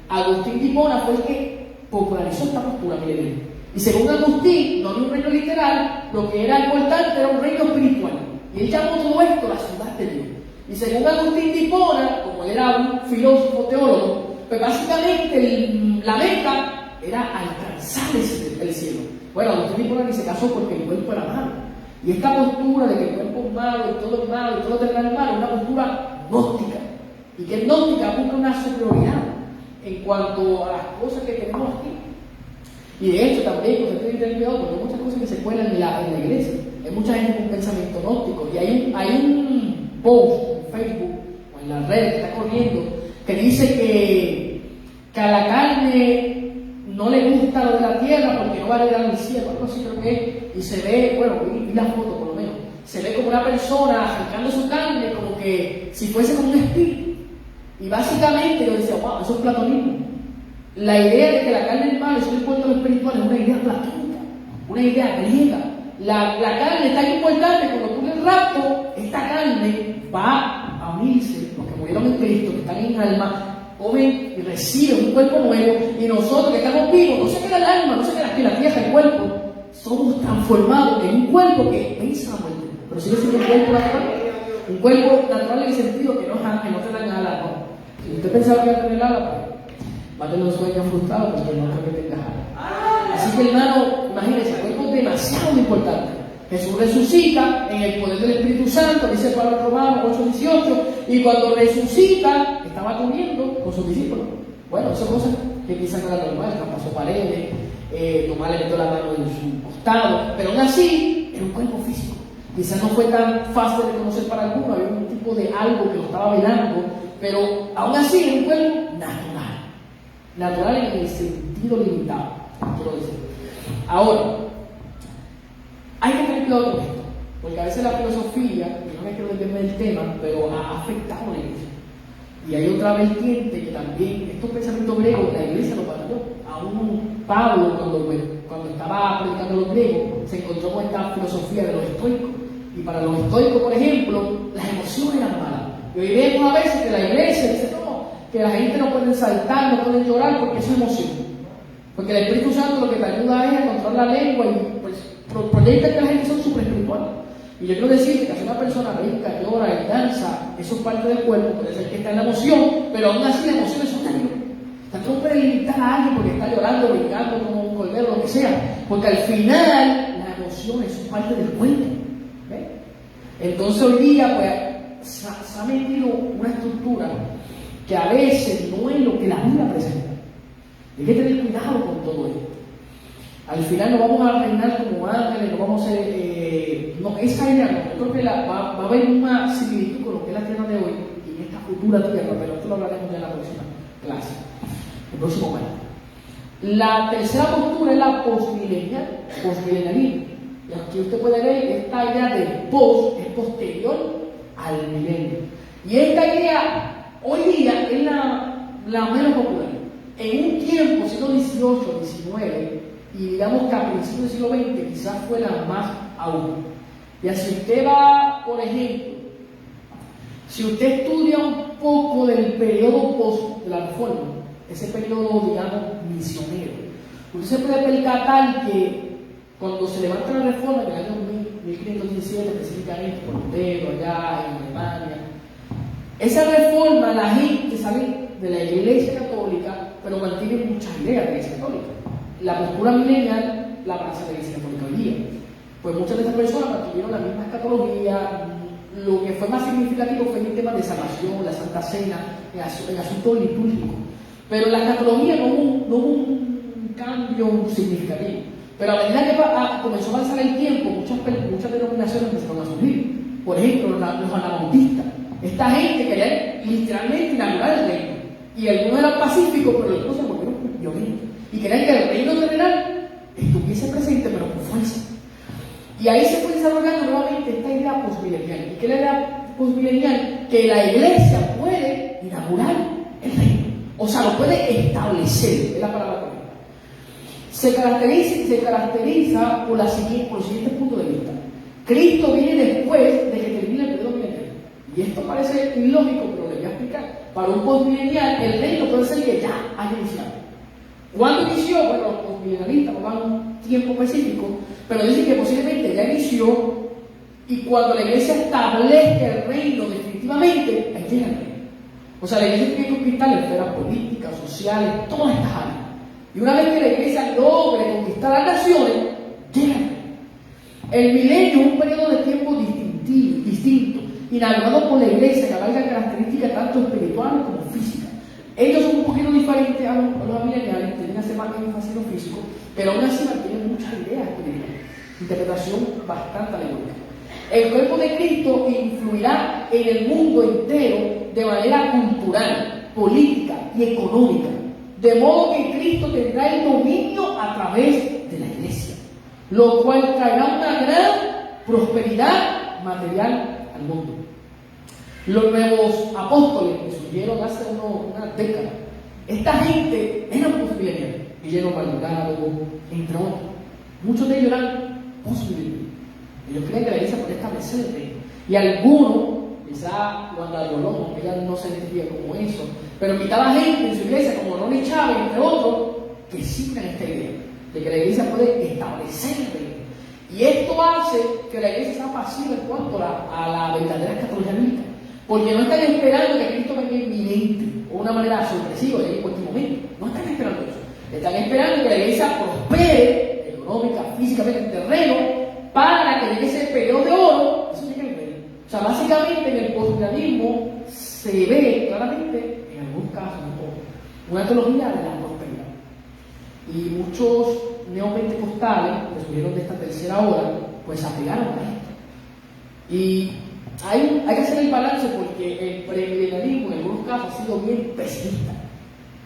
Agustín de Hipona fue el que popularizó esta postura milenaria. Y según Agustín, no había un reino literal, lo que era importante era un reino espiritual. Y él llamó todo esto la ciudad de Dios. Y según Agustín de Hipona, como él era un filósofo teólogo, pues básicamente la meta era alcanzar el cielo. Bueno, Agustín de Hipona ni se casó porque el cuerpo era malo. Y esta postura de que el cuerpo es malo y todo es malo y todo terrenal es malo es una postura gnóstica. Y que el gnóstica busca una superioridad en cuanto a las cosas que tenemos aquí. Y de hecho también, cuando usted tiene cuidado, porque hay muchas cosas que se cuelan en la iglesia. Hay mucha gente con pensamiento gnóstico. Y hay un post en Facebook o en las redes que está corriendo que dice que a la carne no le gusta lo de la tierra porque no va a heredar el cielo, algo así creo que es. Y se ve, bueno, vi la foto por lo menos, se ve como una persona acercando su carne como que si fuese como un espíritu. Y básicamente yo decía, wow, eso es platonismo. La idea de que la carne es mala y solo importa lo espiritual es una idea platónica, una idea griega. La carne es tan importante cuando tú lees rapto, esta carne va a unirse, los que murieron en Cristo, que están en alma, comen y reciben un cuerpo nuevo, y nosotros que estamos vivos, no se queda el alma, no se queda aquí la tierra, el cuerpo, somos transformados en un cuerpo que vence la muerte, pero sigue siendo un cuerpo natural. Un cuerpo natural en el sentido que no te dan alas, no. Si usted pensaba que iba a tener alas, pues va a tener un sueño frustrado porque no creo que tenga alas. Así que, hermano, imagínense, el cuerpo es demasiado importante. Jesús resucita en el poder del Espíritu Santo, dice Pablo Romanos 8:18, y cuando resucita, estaba comiendo con sus discípulos. Bueno, esas cosas que quizás no eran normales, pasó paredes, Tomás le metió la mano en su costado, pero aún así, era un cuerpo físico. Quizás no fue tan fácil de reconocer para algunos, había un tipo de algo que lo estaba velando, pero aún así era un cuerpo natural. Natural en el sentido limitado, quiero decir. Ahora, hay que tener cuidado con esto, porque a veces la filosofía, y no me quiero desviarme del tema, pero ha afectado a la iglesia. Y hay otra vertiente que también, estos pensamientos griegos, la iglesia lo batalló. Aún Pablo, cuando estaba predicando a los griegos, se encontró con esta filosofía de los estoicos. Y para los estoicos, por ejemplo, las emociones eran malas. Y hoy vemos a veces que la iglesia dice, no, que la gente no puede saltar, no puede llorar porque eso es emoción. Porque el Espíritu Santo lo que te ayuda es a controlar la lengua y pues proyecta que la gente son súper espirituales. Y yo quiero decirte que si una persona rica, llora y danza, eso es parte del cuerpo, puede ser que está en la emoción, pero aún así las emociones son terribles. Tanto no puede limitar a alguien porque está llorando, brincando como un cordero, lo que sea, porque al final las emociones son parte del cuerpo. Entonces hoy día pues se ha metido una estructura que a veces no es lo que la Biblia presenta. Hay que tener cuidado con todo esto. Al final no vamos a reinar como ángeles, no vamos a ser... no, esa idea no, yo creo que va a haber una similitud con lo que es la tierra de hoy y en esta futura tierra, pero esto lo hablaremos ya en la próxima clase, el próximo año. La tercera postura es la postmilenialismo. Y aquí usted puede ver que esta idea de post es posterior al milenio. Y esta idea hoy día es la menos popular. En un tiempo, siglo XVIII, XIX, y digamos que a principios del siglo XX quizás fue la más aún. Y así usted va, por ejemplo, si usted estudia un poco del periodo post de la Reforma, ese periodo, digamos, misionero, usted se puede percatar que cuando se levanta la Reforma en el año 1517, específicamente por Lutero, allá en Alemania, esa reforma la gente sale de la Iglesia Católica, pero mantiene muchas ideas de la Iglesia Católica. La postura milenial la abraza la Iglesia Católica hoy día. Pues muchas de esas personas mantuvieron la misma escatología. Lo que fue más significativo fue el tema de salvación, la Santa Cena, el asunto litúrgico. Pero en la escatología no hubo un cambio significativo. Pero a medida que comenzó a avanzar el tiempo, muchas denominaciones empezaron a surgir. Por ejemplo, los anabautistas. Esta gente quería literalmente inaugurar el reino. Y algunos eran pacíficos, pero otros se volvieron violentos. Y querían que el reino terrenal estuviese presente, pero con fuerza. Y ahí se fue desarrollando nuevamente esta idea postmilenial. ¿Y qué es la idea postmilenial? Que la iglesia puede inaugurar el reino. O sea, lo puede establecer, es la palabra correcta. Se caracteriza por los siguientes puntos de vista. Cristo viene después de que termine el periodo milenial. Y esto parece ilógico, pero le voy a explicar. Para un postmilenial, el reino puede ser que ya haya iniciado. ¿Cuándo inició? Bueno, los postmilenialistas no dan un tiempo específico, pero dicen que posiblemente ya inició, y cuando la iglesia establezca el reino definitivamente, ahí llega el reino. O sea, la iglesia tiene que conquistar la esfera política, sociales, todas estas áreas. Y una vez que la iglesia logre conquistar las naciones, llega el reino. El milenio es un periodo de tiempo distinto, inaugurado por la iglesia, que abarca características tanto espirituales como físicas. Ellos son un poquito diferentes a los mileniales, tienen que hacer más énfasis en lo físico, pero aún así mantienen muchas ideas espirituales. Interpretación bastante alegórica. El cuerpo de Cristo influirá en el mundo entero de manera cultural, política y económica, de modo que Cristo tendrá el dominio a través de la iglesia, lo cual traerá una gran prosperidad material al mundo. Los nuevos apóstoles que surgieron hace unas décadas, esta gente eran postmileniales, Guillermo Maldonado, entre otros. Muchos de ellos eran postmileniales. Ellos creen que la iglesia puede establecer el reino. Y algunos, quizá Juan Galolón, que ella no se identifica como eso, pero invitaba gente en su iglesia, como Ronnie Chávez, entre otros, que sigan esta idea de que la iglesia puede establecer reino. Y esto hace que la iglesia sea pasiva en cuanto a la verdadera escatología bíblica, porque no están esperando que Cristo venga inminente o de una manera sorpresiva en cualquier momento. No están esperando eso. Están esperando que la iglesia prospere económica, físicamente, en terreno, para que llegue ese periodo de oro. Eso llega el reino. O sea, básicamente en el posmodernismo se ve claramente, en algunos casos, una teología de la prosperidad. Y muchos neopentecostales que surgieron de esta tercera hora, pues se apegaron a esto. Y hay que hacer el balance porque el premilenialismo en algunos casos ha sido bien pesimista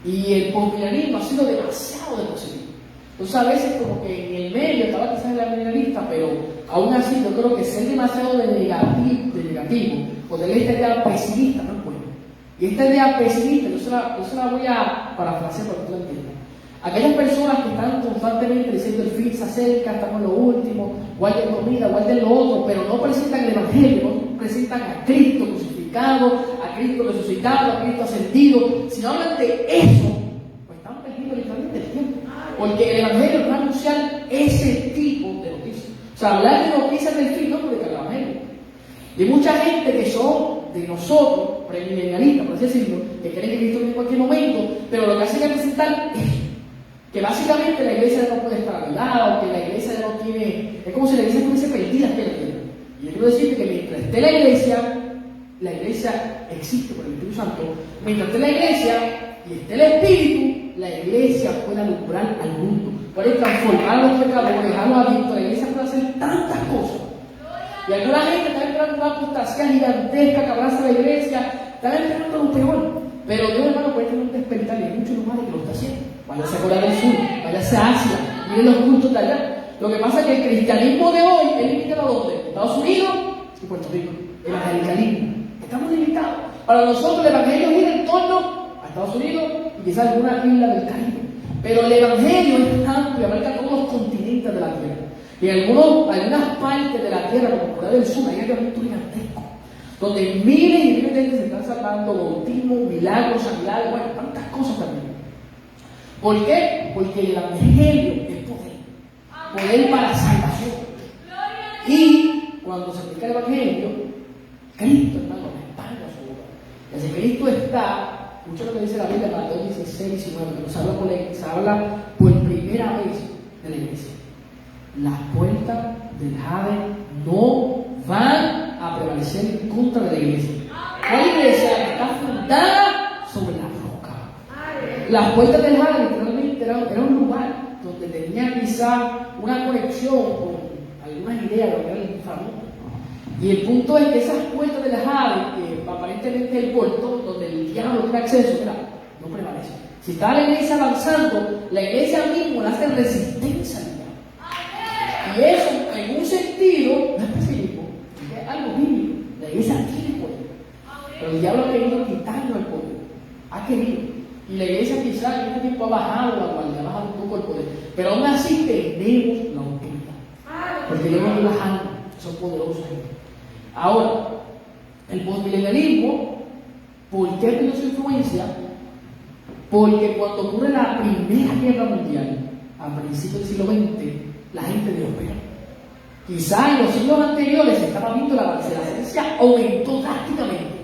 y el postmilenarismo ha sido demasiado de positivo. Entonces a veces como que en el medio estaba quizás el milenarista, pero aún así yo creo que ser demasiado de negativo o de esta idea pesimista no es bueno. Y esta idea pesimista yo se la voy a parafrasear para que tú la entiendas. Aquellas personas que están constantemente diciendo el fin se acerca, estamos en lo último, guarden comida, guarden lo otro, pero no presentan el Evangelio, no presentan a Cristo crucificado, a Cristo resucitado, a Cristo ascendido. Si no hablan de eso, pues están perdiendo literalmente el tiempo. Porque el Evangelio no va a anunciar ese tipo de noticias. O sea, hablar de noticias del fin no es predicar el Evangelio. Y hay mucha gente que son de nosotros, premilenialistas, por así decirlo, que creen que Cristo viene en cualquier momento, pero lo que hacen es presentar eso. Que básicamente la iglesia no puede estar ayudada, o que la iglesia ya no tiene, es como si la iglesia estuviese perdida que la tierra. Y yo quiero decirte que mientras esté la iglesia existe por el Espíritu Santo. Mientras esté la iglesia y esté el Espíritu, la iglesia puede alumbrar al mundo, puede transformar a los pecadores, dejarlos adictos. La iglesia puede hacer tantas cosas. Y alguna gente está esperando una apostasía gigantesca que abraza la iglesia, está esperando lo peor. Pero Dios, hermano, puede tener un despertar y hay muchos lugares que lo está haciendo. Váyase a Corea del Sur, váyase a Asia, miren los cultos de allá. Lo que pasa es que el cristianismo de hoy es limitado a ¿dónde? Estados Unidos y Puerto Rico. El evangelicalismo. Estamos limitados. Para nosotros el evangelio gira en torno a Estados Unidos y quizás alguna isla del Caribe. Pero el evangelio es amplio, abarca todos los continentes de la tierra. Y en algunas partes de la tierra, como Corea del Sur, hay avivamientos gigantescos, donde miles y miles de gente se están salvando, bautismo, milagros, sanidades, bueno, tantas cosas también. ¿Por qué? Porque el evangelio es poder para salvación. Y cuando se aplica el evangelio, Cristo, hermano, respalda su obra. Y así Cristo está, escucha lo que dice la Biblia, Mateo 16, 19, que se habla por primera vez de la iglesia. Las puertas del Hades no van a prevalecer en contra de la iglesia. La iglesia está fundada sobre la roca. Las puertas del Hades literalmente era un lugar donde tenía quizá una conexión con algunas ideas de lo que era el inframundo. Y el punto es que esas puertas del Hades, que aparentemente es el portón donde el diablo tiene acceso, no prevalece. Si está la iglesia avanzando, la iglesia misma le hace resistencia al diablo. Y eso, en un sentido, no es pesimismo, es algo bíblico. La iglesia tiene poder. Pero el diablo ha querido quitarnos el poder. Ha querido. Y la iglesia quizás en este tiempo ha bajado la guardia, ha bajado un poco el poder. Pero aún así tenemos la autoridad. Porque Dios nos bajando, son poderosos. Ahora, el postmilenialismo, ¿por qué perdió su influencia? Porque cuando ocurre la Primera Guerra Mundial, a principios del siglo XX, la gente dio pena. Quizá en los siglos anteriores se estaba viendo la ciencia aumentó drásticamente.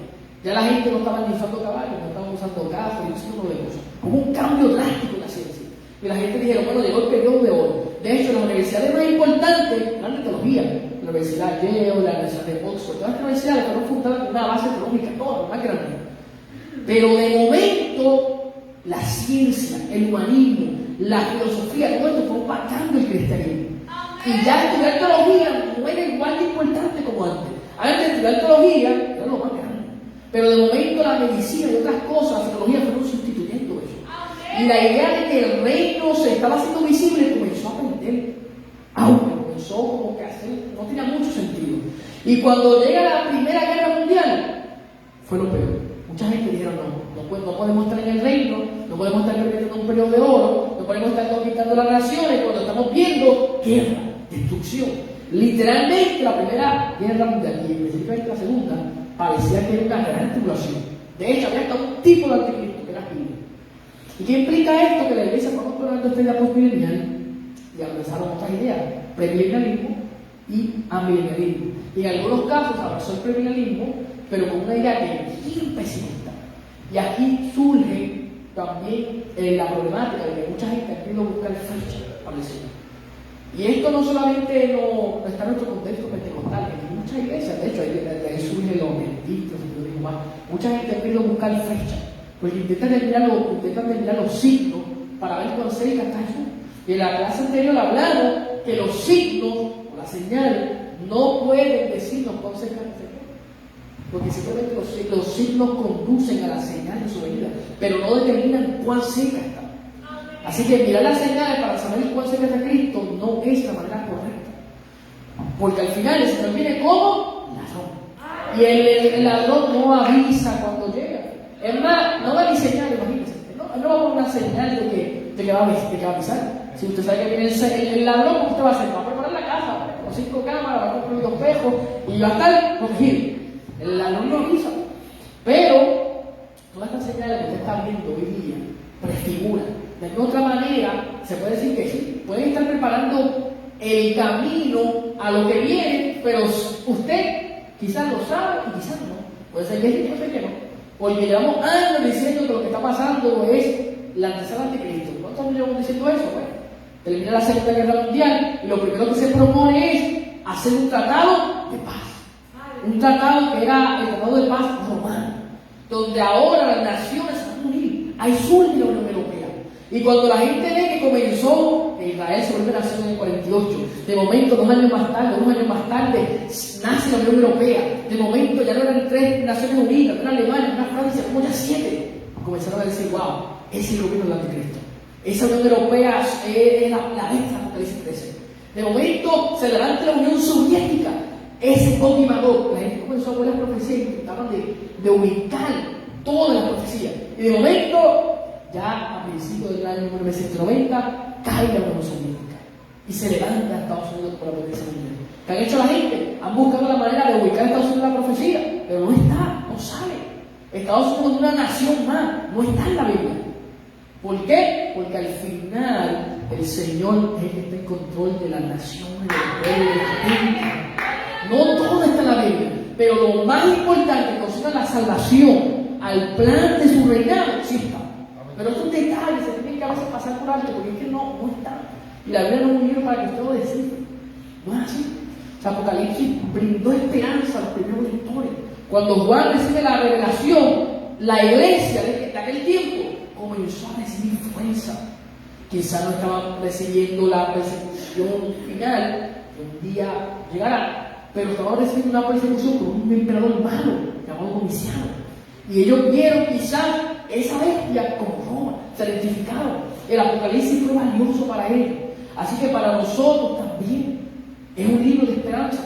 Ya la gente no estaba ni usando caballos, no estaban usando gafas y un sinnúmero de cosas. Hubo un cambio drástico en la ciencia. Y la gente dijeron, bueno, llegó el periodo de oro. De hecho, las universidades más importantes eran de teología. La Universidad Yale, la Universidad de Oxford, todas las universidades fueron fundadas con una base teológica, todas más grandes. Pero de momento, la ciencia, el humanismo, la filosofía, todo esto fue opacando el cristianismo. Y ya estudiar teología no era igual de importante como antes. Antes de estudiar teología era lo más grande. Pero de momento la medicina y otras cosas, la teología fueron sustituyendo eso. Y la idea de que el reino se estaba haciendo visible comenzó a perder auge, comenzó como que a hacer, no tenía mucho sentido. Y cuando llega la Primera Guerra Mundial, fue lo peor. Mucha gente dijeron, no podemos estar en el reino, no podemos estar perdiendo un periodo de oro, no podemos estar conquistando las naciones cuando estamos viendo guerra, destrucción. Literalmente, la Primera Guerra Mundial y específicamente la Segunda, parecía que era una gran tribulación. De hecho, había hasta un tipo de anticristo, que era Hitler. ¿Y qué implica esto? Que la iglesia fue controlando esta idea postmilenial y empezaron otras ideas, premilenialismo y amilenialismo. Y en algunos casos abrazó el premilenialismo, pero con una idea que es bien pesimista. Y aquí surge también la problemática de que mucha gente ha querido buscar fecha para el Señor. Y esto no solamente no está en nuestro contexto pentecostal, en muchas iglesias, de hecho, ahí surge los adventistas, mucha gente ha querido buscar fecha, porque intentan terminar los signos para ver cuán cerca está Jesús. Y en la clase anterior hablamos que los signos o las señales no pueden decirnos cuán cerca está Jesús, porque simplemente los signos conducen a la señal de su venida, pero no determinan cuán cerca está. Así que mirar las señales para saber cuán cerca está Cristo no es la manera correcta, porque al final el Señor viene como ladrón, y el ladrón no avisa cuando llega. Es más, no da ni señal, imagínense, no va a poner una señal de que va a avisar. Si usted sabe que viene el ladrón, ¿qué usted va a hacer? Va a preparar la casa, con 5 cámaras, va a construir 2 espejos y va a estar protegido. El ladrón no avisa, pero todas estas señales que usted está viendo hoy día prefiguran. De alguna otra manera, se puede decir que sí, pueden estar preparando el camino a lo que viene, pero usted quizás lo sabe y quizás no. Puede ser que sí, puede ser que no. Porque llevamos años diciendo que lo que está pasando es la antesala de Cristo. ¿Cuántos años llevamos diciendo eso? Bueno, termina la Segunda Guerra Mundial y lo primero que se propone es hacer un tratado de paz. Un tratado que era el tratado de paz romano, donde ahora las naciones se van a unir. Hay surge la Unión Europea. Y cuando la gente ve que comenzó, Israel se vuelve nación en el 48, de momento, 2 años más tarde, nace la Unión Europea. De momento ya no eran 3 Naciones Unidas, una Alemania, una Francia, como ya 7. Comenzaron a decir, wow, ese es el gobierno del anticristo. Esa Unión Europea es la bestia, Apocalipsis 13. De momento se levanta la Unión Soviética, ese Gog y Magog. La gente comenzó a ver las profecías y intentaban de ubicar todas las profecías. Y de momento, ya a principios del año 1990, cae la Unión Soviética y se levanta Estados Unidos por la potencia mundial. ¿Qué han hecho la gente? Han buscado la manera de ubicar a Estados Unidos en la profecía, pero no está, no sale. Estados Unidos es una nación más, no está en la Biblia. ¿Por qué? Porque al final el Señor es el que está en control de la nación, del pueblo, de la gente. No todo está en la Biblia, pero lo más importante que considera la salvación al plan de su reinado, sí está. Pero estos detalles se tienen que a veces pasar por alto, porque es que no está. Y la Biblia no es un libro para que usted lo descifre. No es así. O sea, Apocalipsis brindó esperanza a los primeros lectores. Cuando Juan recibe la revelación, la iglesia de aquel tiempo comenzó a recibir fuerza. Quizá no estaban recibiendo la persecución final, que un día llegará, pero estaban recibiendo una persecución con un emperador malo, llamado Domiciano. Y ellos vieron quizás esa bestia como Roma, se identificaron. El Apocalipsis fue valioso para ellos. Así que para nosotros también es un libro de esperanza.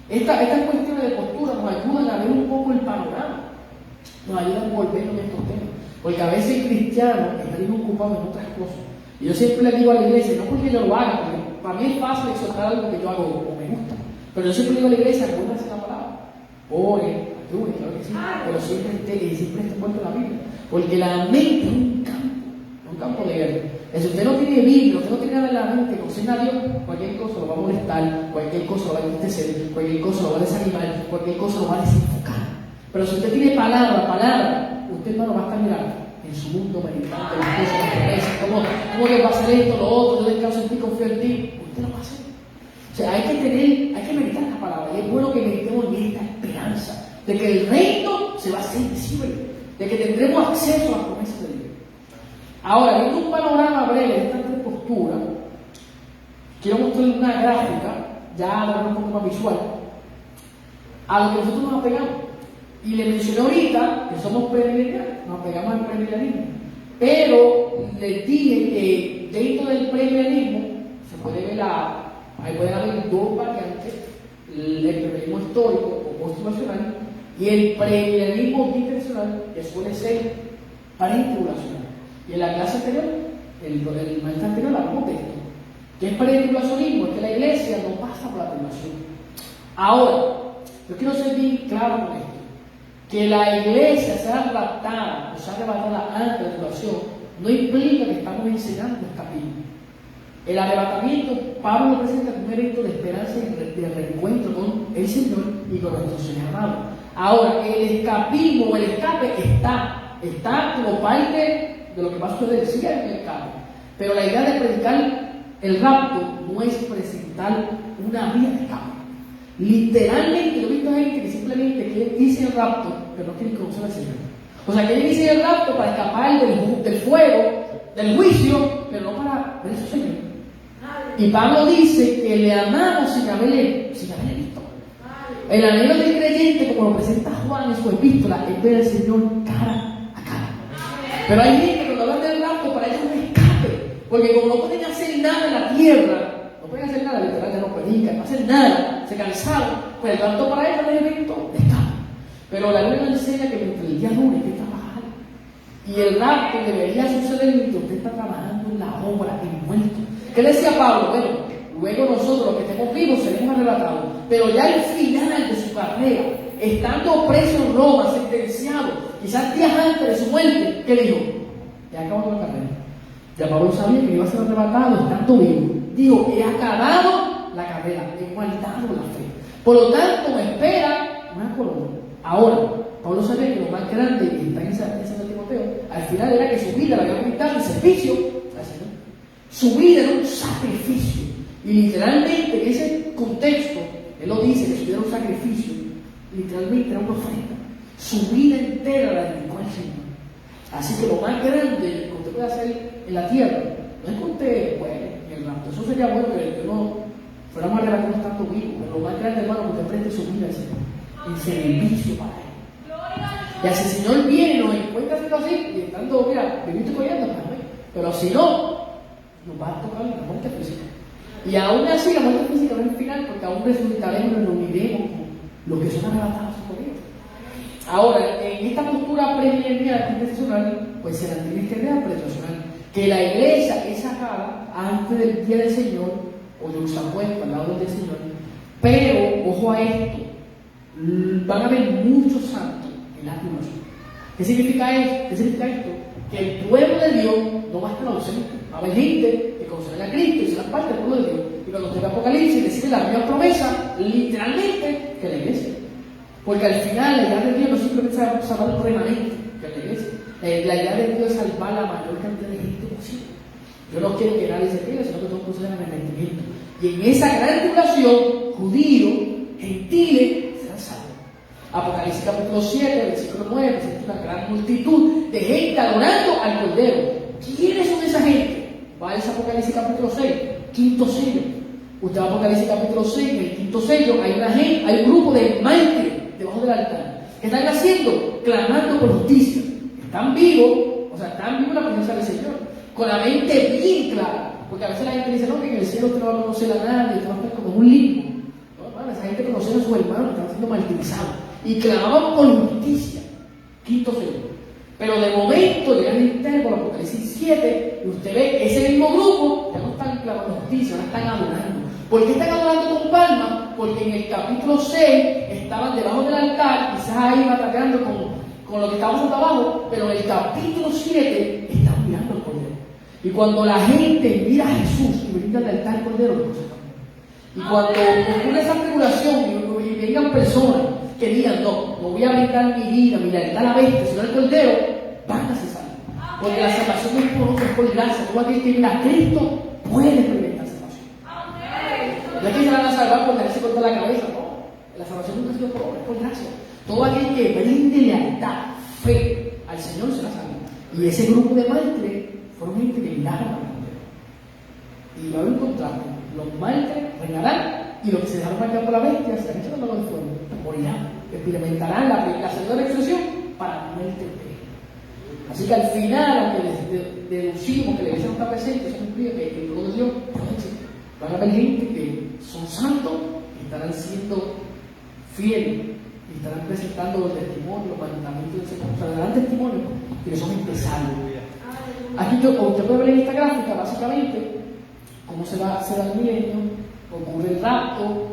Estas cuestiones de postura nos ayudan a ver un poco el panorama, nos ayudan a envolvernos en estos temas. Porque a veces el cristiano está bien ocupado en otras cosas. Y yo siempre le digo a la iglesia, no porque yo lo haga, porque para mí es fácil exhortar algo que yo hago o me gusta. Pero yo siempre digo a la iglesia, vuelvan a hacer la palabra. Ore, ayude, claro que sí. Pero siempre esté puesto en la Biblia. Porque la mente es un campo de guerra. Si usted no tiene Biblia, usted no tiene nada en la mente, consigna a Dios, cualquier cosa lo va a molestar, cualquier cosa lo va a entristecer, cualquier cosa lo va a desanimar, cualquier cosa lo va a desenfocar. Pero si usted tiene palabra, usted no lo va a estar mirando en su mundo meditando en las cosas que parece, ¿cómo le va a hacer esto, lo otro? Yo descanso en ti, confío en ti. Usted lo va a hacer. O sea, hay que meditar la palabra. Y es bueno que meditemos en esta esperanza de que el reino se va a hacer visible, de que tendremos acceso a las promesas de Dios. Ahora, viendo un panorama breve de estas 3 posturas, quiero mostrarles una gráfica, ya de un poco más visual, a lo que nosotros nos apegamos. Y le mencioné ahorita que somos premileniales, nos apegamos al premilenialismo. Pero les dije que dentro del premilenialismo se puede ver ahí pueden haber 2 variantes: el premilenialismo histórico o post-tribulacional y el premilenialismo dispensacional, que suele ser pre-tribulacional. Y en la clase anterior, el maestro anterior hablamos de esto. ¿Qué es pretribulacionismo? Es que la iglesia no pasa por la tribulación. Ahora, yo quiero ser bien claro con esto. Que la iglesia sea arrebatada o sea arrebatada antes de la tribulación no implica que estamos enseñando escapismo. El arrebatamiento, Pablo lo presenta como un evento de esperanza y de reencuentro con el Señor y con nuestro Señor amado. Ahora, el escapismo o el escape está como parte de lo que va a suceder, sí hay un escape, pero la idea de predicar el rapto no es presentar una vía de escape. Literalmente, yo he visto gente que simplemente quiere irse al rapto, pero no quiere conocer al Señor. O sea, quieren irse al rapto para escapar del fuego, del juicio, pero no para ver a su Señor. Y Pablo dice que le amamos sin haberle visto. El anhelo del creyente, como lo presenta Juan en su epístola, es ver al Señor cara a cara. Pero hay gente que cuando hablan del rapto, para ellos es un escape, porque como no pueden hacer nada en la tierra, no pueden hacer nada, literalmente no predican, no hacen nada, se cansaron, pues el rapto para ellos es un evento de escape. Pero la Biblia nos enseña que mientras el día dure hay que trabajar. Y el rapto debería suceder mientras usted está trabajando en la obra, envuelto. ¿Qué decía Pablo? Bueno, luego nosotros, los que estemos vivos, seremos arrebatados. Pero ya al final de su carrera, estando preso en Roma, sentenciado, quizás días antes de su muerte, ¿qué dijo? Ya acabó la carrera. Ya Pablo sabía que iba a ser arrebatado estando vivo. Dijo, he acabado la carrera, he guardado la fe. Por lo tanto, me espera una corona. Ahora, Pablo sabía que lo más grande, y está en ese Timoteo, al final era que su vida la había aumentado en servicio al Señor. Su vida era un sacrificio. Y literalmente, en ese contexto, él lo dice, que su vida era un sacrificio. Literalmente era una ofrenda. Su vida entera la dedicó al Señor. Así que lo más grande que usted puede hacer en la tierra, no es que usted, bueno, en el rapto. Eso sería bueno que no fuéramos arrebatados tanto vivos. Pero lo más grande, hermano, que usted preste su vida al Señor. En servicio para Él. Y si el Señor viene y nos encuentra haciendo así, y estando, mira, viviste corriendo, pero si no, nos va a tocar la muerte física. Y aún así, la muerte física no es el final, porque aún resucitaremos y nos reuniremos con los que son arrebatados por Dios. Ahora, en esta postura premilenial institucional, pues se mantiene esta idea pretribulacional, que la iglesia es sacada antes del día del Señor, o de los apuestos al lado del Señor, pero, ojo a esto, van a haber muchos santos en la tribulación. ¿Qué significa esto? Que el pueblo de Dios no va a estar ausente. Va a haber gente que conocerá a Cristo y será parte del pueblo de Dios. Y cuando llega Apocalipsis recibe la misma promesa, literalmente, que la iglesia. Porque al final la idea de Dios no simplemente es salvar el remanente, que la iglesia. La idea de Dios es salvar la mayor cantidad de gente posible. Yo no quiero que nadie se pierda, sino que todos procedan al arrepentimiento. Y en esa gran tribulación, judíos, gentiles, serán salvos. Apocalipsis capítulo 7, versículo 9, presenta una gran multitud de gente adorando al Cordero. ¿Quiénes son esa gente? Va a Apocalipsis capítulo 6, quinto sello. Usted va a Apocalipsis capítulo 6, en el quinto sello, hay un grupo de mártires debajo del altar. ¿Qué están haciendo? Clamando por justicia. Están vivos, están vivos en la presencia del Señor, con la mente bien clara. Porque a veces la gente dice, no, que en el cielo usted no va a conocer a nadie, usted va a estar como un limbo. No, hermano, esa gente conoce a sus hermanos que están siendo martirizados. Y clamaban por justicia. Quinto sello. Pero de momento llegan el tiempo, por Apocalipsis 7, y usted ve ese mismo grupo, ya no están clamando justicia, ahora están adorando. ¿Por qué están adorando con palmas? Porque en el capítulo 6 estaban debajo del altar, quizás ahí batallando con lo que estaba abajo, pero en el capítulo 7 están mirando al Cordero. Y cuando la gente mira a Jesús y brinda al altar al Cordero, lo cosas cambian. Y cuando ocurre esa tribulación y vengan personas que digan, no voy a brindar mi vida, mi lealtad a la bestia, sino al Cordero, van a ser salvos. Porque la salvación no es por otros, es por gracia. Todo aquel que mira a Cristo puede experimentar salvación. No es que se van a salvar por dejarse cortar la cabeza, no. La salvación nunca ha sido por obra, es por gracia. Todo aquel que brinde lealtad, fe al Señor será salvo. Y ese grupo de mártires fueron gente que miraron al Cordero. Y va a haber un contraste. Los mártires reinarán y los que se dejaron marcar por la bestia serán echados al fuego, morirán, experimentarán la segunda expresión para muerte eterna. Así que al final, aunque deducimos que la iglesia no está presente, eso implica que el pueblo de Dios van a haber gente que son santos y estarán siendo fieles y estarán presentando los testimonios, los mandamientos del Señor. O sea, darán testimonio y que son empresarios. Aquí usted puede ver en esta gráfica, básicamente, ¿Cómo se da el milenio? Ocurre el rapto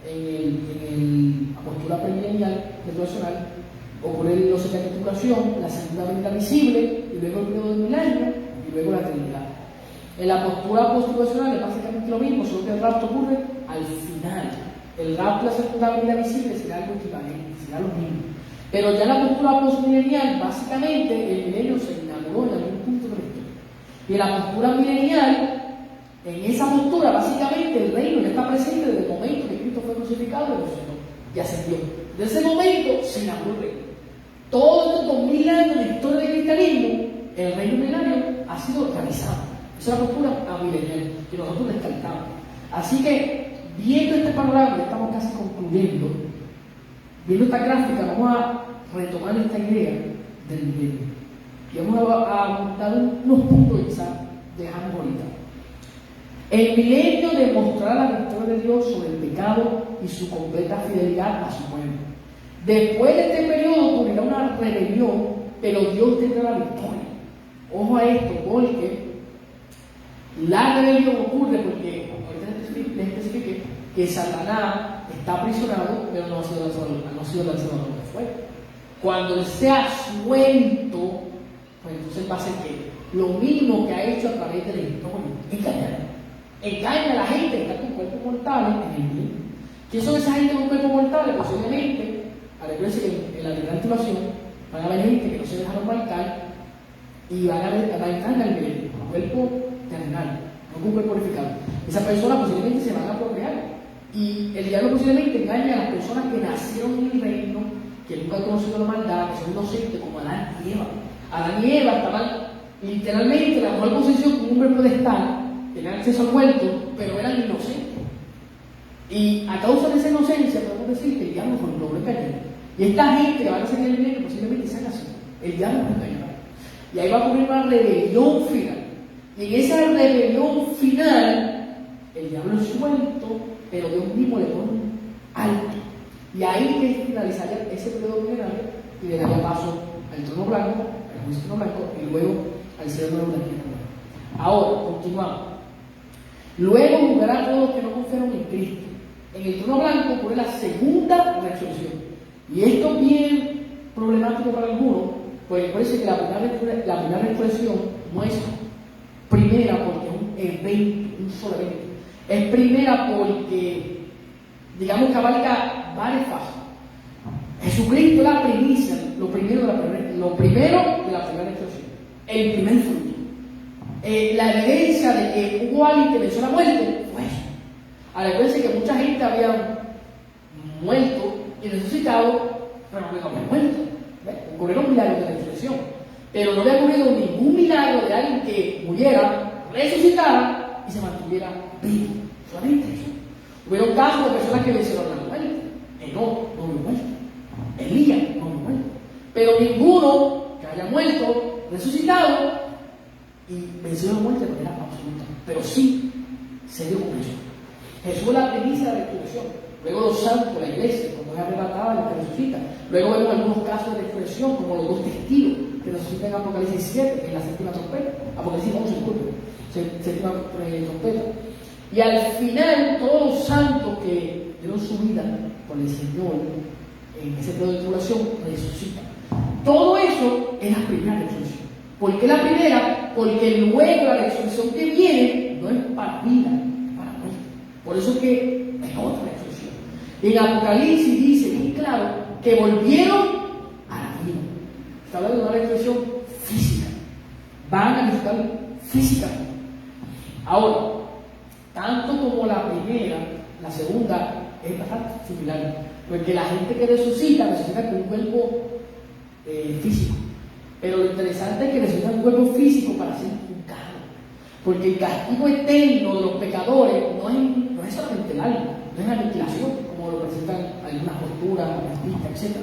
en la postura premilenial, tribulacional, ocurre los 7 años de tribulación, la segunda venida visible, y luego el periodo de 1000 años, y luego la Trinidad. En la postura post-tribulacional es básicamente lo mismo, solo que el rapto ocurre al final. El rapto y la segunda venida visible será algo equivalente, será lo mismo. Pero ya en la postura postmilenial, básicamente el milenio se inauguró en algún punto de la historia. Y en la postura milenial, en esa postura, básicamente el reino ya está presente desde el momento que Cristo fue crucificado y resucitó y ascendió. Desde ese momento se inauguró el reino. Todos estos 2000 años de historia del cristianismo, el reino milenario ha sido realizado. Esa es la postura amilenial que nosotros descartamos. Así que, viendo este panorama, ya estamos casi concluyendo, viendo esta gráfica, vamos a retomar esta idea del milenio. Y vamos a dar unos puntos que quizás dejamos ahorita. El milenio demostrará la victoria de Dios sobre el pecado y su completa fidelidad a su pueblo. Después de este periodo ocurrirá una rebelión, pero Dios tendrá la victoria. Ojo a esto, porque la rebelión ocurre porque, ahorita les especifique, que Satanás está aprisionado, pero no ha sido lanzado al fuego. Cuando él sea suelto, pues entonces va a ser que lo mismo que ha hecho a través de la historia, engaña a la gente que está con cuerpos mortales en el milenio. ¿Quién son esa gente con cuerpos mortales? Pues obviamente, recuerden que en la gran tribulación van a haber gente que no se dejaron marcar y van a entrar en el milenio, con cuerpo terrenal, no con cuerpo purificado. Esas personas posiblemente se van a procrear. Y el diablo posiblemente engaña a las personas que nacieron en el reino, que nunca han conocido la maldad, que son inocentes, como Adán y Eva. Adán y Eva estaban literalmente en la mejor posición como un hombre pedestal, tenían acceso al huerto, pero eran inocentes. Y a causa de esa inocencia, podemos decir que el diablo logró engañar. Y esta gente que va a nacer en el milenio posiblemente sean así. El diablo los engañará. Y ahí va a ocurrir una rebelión final. Y en esa rebelión final, el diablo es suelto, pero Dios mismo le pone un alto. Y ahí que finalizaría ese periodo milenario y le daría paso al trono blanco, al juicio trono blanco, y luego al cielo nuevo de la tierra nueva. Ahora, continuamos. Luego juzgará a todos los que no confiaron en Cristo. En el trono blanco ocurre la segunda resurrección. Y esto es bien problemático para algunos, porque parece que la primera resurrección no es primera porque es un evento, un solo evento. Es primera porque, digamos que abarca varias fases. Jesucristo es la primicia, lo primero de la primera resurrección, el primer fruto. La evidencia de que hubo alguien que venció la muerte fue eso. Acuérdense que mucha gente había muerto y resucitado, pero no había muerto. Ocurrieron milagros de resurrección, pero no había ocurrido ningún milagro de alguien que muriera, resucitara y se mantuviera vivo. Solamente eso. Hubieron casos de personas que vencieron la muerte. No hubo muerto. Elías no hubo muerto. Pero ninguno que haya muerto, resucitado y venció la muerte de manera absoluta. Pero sí se dio con eso. Jesús es la primicia de la resurrección. Luego los santos, la iglesia, como es arrebatada, los que resucitan. Luego vemos algunos casos de resurrección, como los 2 testigos que resucitan en Apocalipsis 7, en la séptima trompeta. Apocalipsis 11, disculpe, séptima trompeta. Y al final, todos los santos que dieron su vida por el Señor en ese periodo de tribulación resucitan. Todo eso es la primera resurrección. ¿Por qué la primera? Porque luego la resurrección que viene no es para vida, es para muerte. Por eso es que es otra resurrección. En Apocalipsis dice bien claro que volvieron a la vida. Está hablando de una resurrección física. Van a resucitar físicamente. Ahora, tanto como la primera, la segunda es bastante similar, porque la gente que resucita con un cuerpo físico, pero lo interesante es que resucita un cuerpo físico para ser juzgado, porque el castigo eterno de los pecadores no es solamente el alma, no es la aniquilación, como lo presentan algunas posturas, adventistas, etc.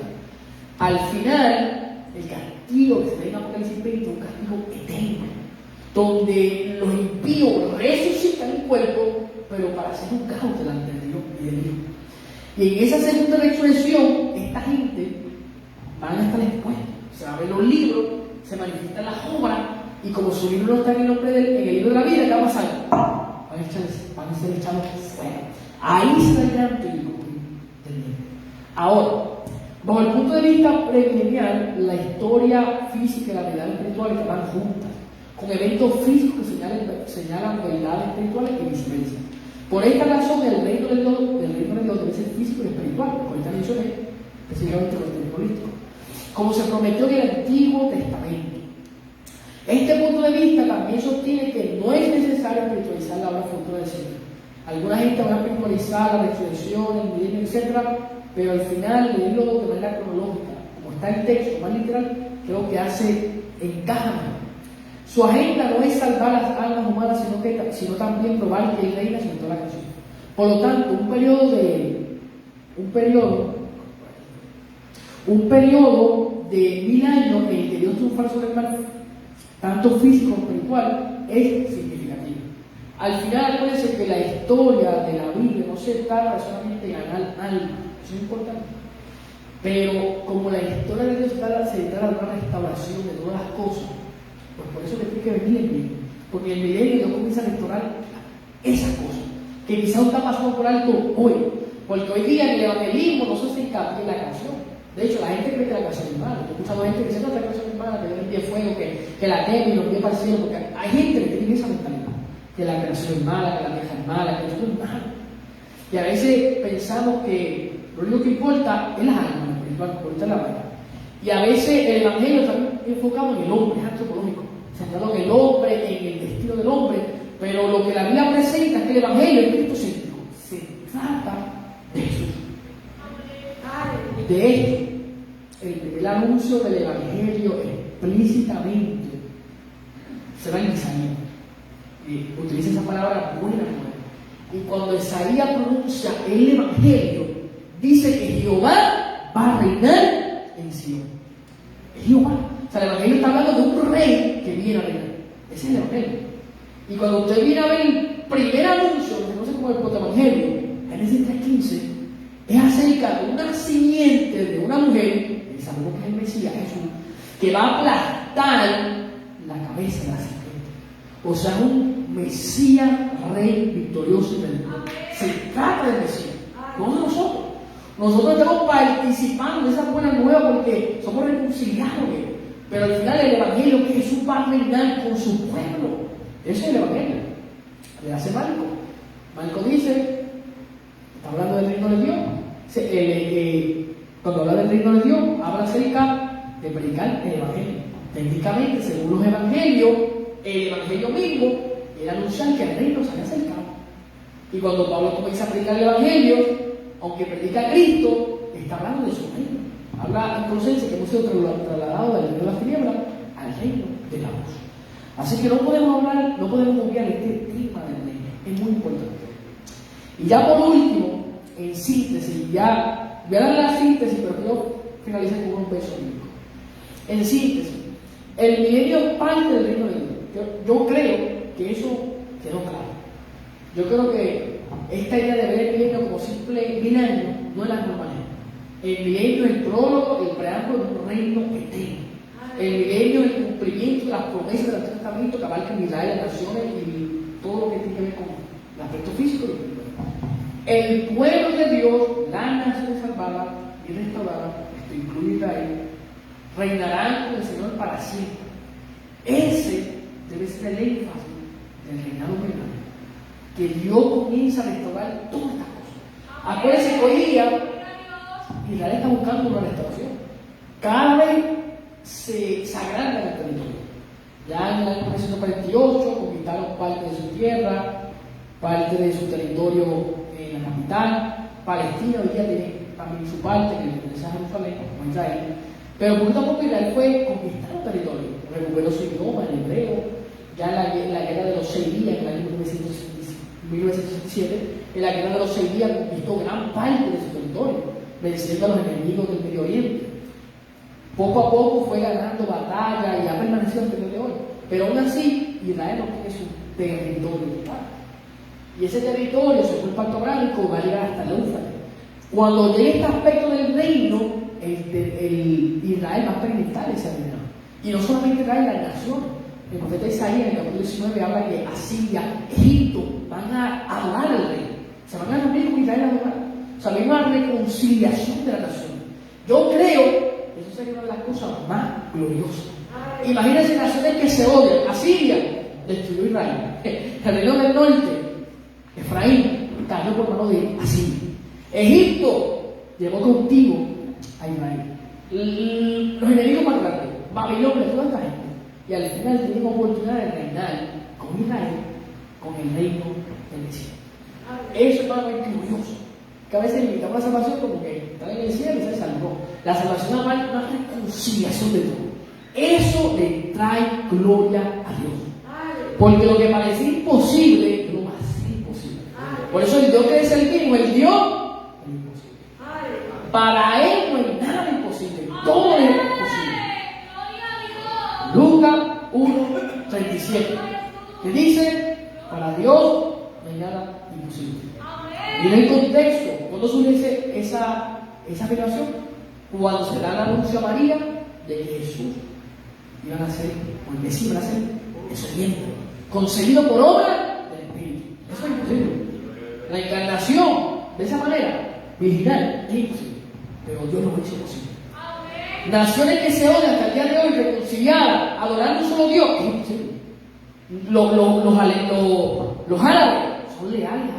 Al final, el castigo que se ve en Apocalipsis 20 es un castigo eterno, donde los impíos resucitan el cuerpo, pero para ser juzgados delante de Dios y de Dios. Y en esa segunda resurrección, esta gente van a estar expuestos. Se van a ver los libros, se manifiestan las obras, y como su libro no está en el nombre en el libro de la vida, ¿qué va a pasar? Va a van a ser echados fuera. Ahí está el gran peligro del milenio. Ahora, bajo el punto de vista premilenial, la historia física y la realidad espiritual van juntas, con eventos físicos que señalan realidades espirituales y viceversa. Por esta razón, el reino de Dios debe ser físico y espiritual, como ahorita mencioné, específicamente los políticos, como se prometió en el Antiguo Testamento. Este punto de vista también sostiene que no es necesario espiritualizar la obra futura del Señor. Alguna gente va a espiritualizar la resurrección, el milenio, etc., pero al final, leerlo de manera cronológica, como está el texto, más literal, creo que encaja mejor. Su agenda no es salvar las almas humanas, sino también probar que Él reina sobre toda la creación. Por lo tanto, un periodo de 1000 años en el que Dios triunfa sobre el mal, tanto físico como espiritual, es significativo. Al final, acuérdense que la historia de la Biblia no se trata solamente de ganar alma, eso es importante. Pero como la historia de Dios se trata de una restauración de todas las cosas, pues por eso que tiene que venir el milenio. Porque el milenio Dios comienza a restaurar esas cosas, que quizás está pasando por alto hoy. Porque hoy día en el evangelismo no se hace hincapié en la canción. De hecho, la gente cree que la canción es mala. Yo he escuchado gente que dice, no, la canción es mala, que Dios envíe fuego, que la teme y los pies para el cielo. Porque hay gente que tiene esa mentalidad, que la canción es mala, que la vieja es mala, que esto es malo. Y a veces pensamos que lo único que importa es las almas, lo que importa es la vida. Y a veces el evangelio está enfocado en el hombre, es antropológico, centrado en el hombre, en el destino del hombre, pero lo que la Biblia presenta es que el evangelio es cristocéntrico, se trata de Jesús. De hecho, el primer anuncio del evangelio explícitamente se va en Isaías. Utiliza esa palabra buena. Y cuando Isaías pronuncia el evangelio, dice que Jehová va a reinar en Sion. Jehová. O sea, el evangelio está hablando de un rey que viene a reinar. Ese es el evangelio. Y cuando usted viene a ver el primer anuncio, que se conoce como el protoevangelio, Génesis 3:15, es acerca de una simiente de una mujer, y sabemos que es el Mesías, Jesús, que va a aplastar la cabeza de la serpiente. O sea, un Mesías, rey victorioso y vencedor. Se trata del Mesías, no de nosotros. Nosotros estamos participando de esa buena nueva porque somos reconciliados. Pero al final el evangelio que Jesús va a reinar con su pueblo. Ese es el evangelio. Le hace Marco. Marco dice, está hablando del reino de Dios. Cuando habla del reino de Dios, habla acerca de predicar el evangelio. Técnicamente, según los evangelios, el evangelio mismo era anunciar que el reino se había acercado. Y cuando Pablo comienza a predicar el evangelio, aunque predica a Cristo, está hablando de su reino. Habla en Colosenses que hemos sido trasladados del reino de las tinieblas al reino de la luz. Así que no podemos obviar este tema del reino, es muy importante. Y ya por último, en síntesis, ya voy a dar la síntesis, pero quiero finalizar con un verso bíblico. En síntesis, el milenio es parte del reino de Dios. Yo creo que eso quedó claro. Yo creo que esta idea de ver el milenio como simple milenio no es la normal. El milenio es el prólogo, el preámbulo de un reino eterno. El milenio es el cumplimiento de las promesas del Antiguo Testamento que abarcan Israel, las naciones y todo lo que tiene que ver con el aspecto físico y espiritual. El pueblo de Dios, la nación salvada y restaurada, esto incluye Israel, reinarán con el Señor para siempre. Ese debe ser el énfasis del reinado milenario, que Dios comienza a restaurar todas estas cosas. Acuérdense que hoy día Israel está buscando una restauración. Cada vez se agranda el territorio. Ya en el año 1948 conquistaron parte de su tierra, parte de su territorio en la capital. Palestina hoy día tiene también su parte, que pertenece a Jerusalén, como Israel. Pero poco a poco Israel fue conquistando territorio. Recuperó su idioma, el hebreo. Ya en la guerra de los 6 días, en el año 1967, en la guerra de los 6 días conquistó gran parte de su territorio, venciendo a los enemigos del Medio Oriente. Poco a poco fue ganando batalla y ha permanecido hasta el día de hoy. Pero aún así, Israel no tiene su territorio total. Y ese territorio, según el pacto abrámico, va a llegar hasta el Éufrates. Cuando llegue este aspecto del reino, el Israel va a experimentar ese reino. Y no solamente Israel, las naciones. El profeta Isaías en el capítulo 19 habla que Asiria, Egipto van a adorar al rey. Se van a reunir con Israel a adorar. O sea, hay una reconciliación de la nación. Yo creo que eso sería una de las cosas más gloriosas. Imagínense naciones que se odian. Asiria destruyó Israel. El reino del norte, Efraín, cayó por mano de Asiria. Egipto llevó cautivo a Israel. Los enemigos más grandes, Babilonia, toda esta gente. Y al final tienen oportunidad de reinar con Israel, con el reino del cielo. Eso es algo glorioso. Que a veces limitamos la salvación como que está en el cielo y se salvó. La salvación es una reconciliación de todo. Eso le trae gloria a Dios. Porque lo que parecía imposible no va a ser imposible. Por eso el Dios que es el mismo, el Dios es imposible. Para Él no hay nada imposible. Todo es posible. Lucas 1:37, que dice: para Dios no hay nada imposible. Y en el contexto, ¿cuándo surge esa afirmación? Cuando se da el anuncio a María de que Jesús iba a nacer, o el Mesías iba a nacer en su vientre, concebido por obra del Espíritu. Eso es imposible. La encarnación, de esa manera, virginal, es imposible. Pero Dios lo hizo posible. Naciones que se odian hasta el día de hoy, reconciliadas, adorando un solo Dios, es imposible. Los árabes son leales.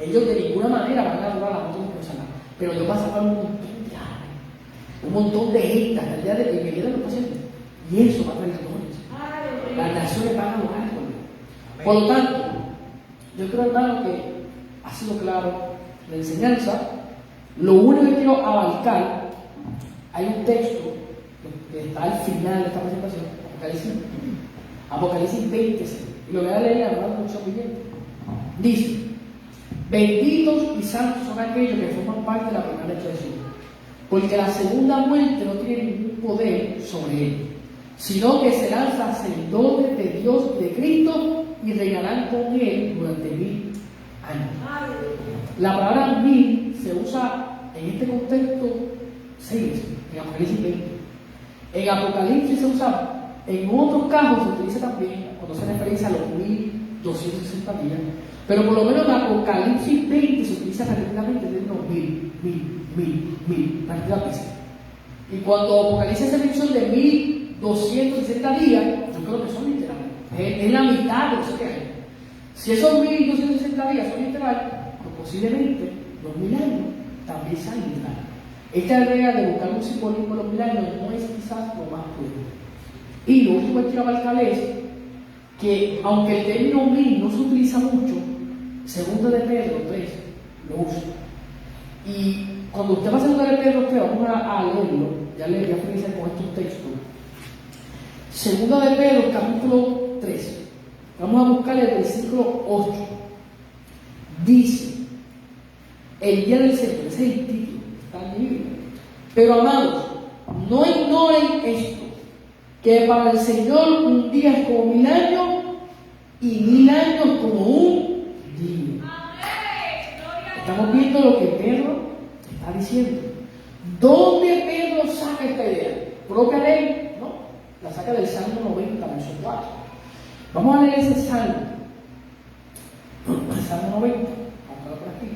Ellos de ninguna manera van a adorar a la otra persona. Pero Dios va a salvar un montón de árabes, un montón de gente hasta el día de que viene los pacientes. Y eso va a traer gloria. Las naciones van a adorar a Dios. Por lo tanto, yo creo, hermano, que ha sido claro la enseñanza. Lo único que quiero abarcar, hay un texto que está al final de esta presentación, Apocalipsis 20, y lo voy a leer en la nueva traducción viviente. Dice: benditos y santos son aquellos que forman parte de la primera creación, porque la segunda muerte no tiene ningún poder sobre él, sino que serán sacerdotes de Dios y de Cristo y reinarán con él durante 1000 años. La palabra 1000 se usa en este contexto 6 veces, en Apocalipsis 20. En Apocalipsis se usa, en otros casos se utiliza también cuando se referencia a los 1260 días, pero por lo menos en Apocalipsis 20 se utiliza repetidamente de unos 1000, repetidas veces. Y cuando Apocalipsis hace mención de 1260 días, yo creo que son literales. Es la mitad de los que hay. Si esos 1260 días son literales, pues posiblemente los 1000 años también sean literales. Esta idea de buscar un simbolismo en los 1000 años no es quizás lo más prudente. Y lo último que quiero abarcar es que, aunque el término 1000 no se utiliza mucho, Segunda de Pedro 3 lo usa. Y cuando usted va a Segunda de Pedro 3, vamos a leerlo, ya le voy a finalizar con estos textos. Segunda de Pedro, capítulo 3. Vamos a buscar el versículo 8. Dice: el día del Señor, ese es el título, está en mi Biblia. Pero amados, no ignoren esto, que para el Señor un día es como 1000 años y 1000 años como un día. Estamos viendo lo que Pedro está diciendo. ¿Dónde Pedro saca esta idea? ¿Propia de él? No, la saca del Salmo 90, verso 4. Vamos a leer ese Salmo. El Salmo 90, vamos a ver por aquí.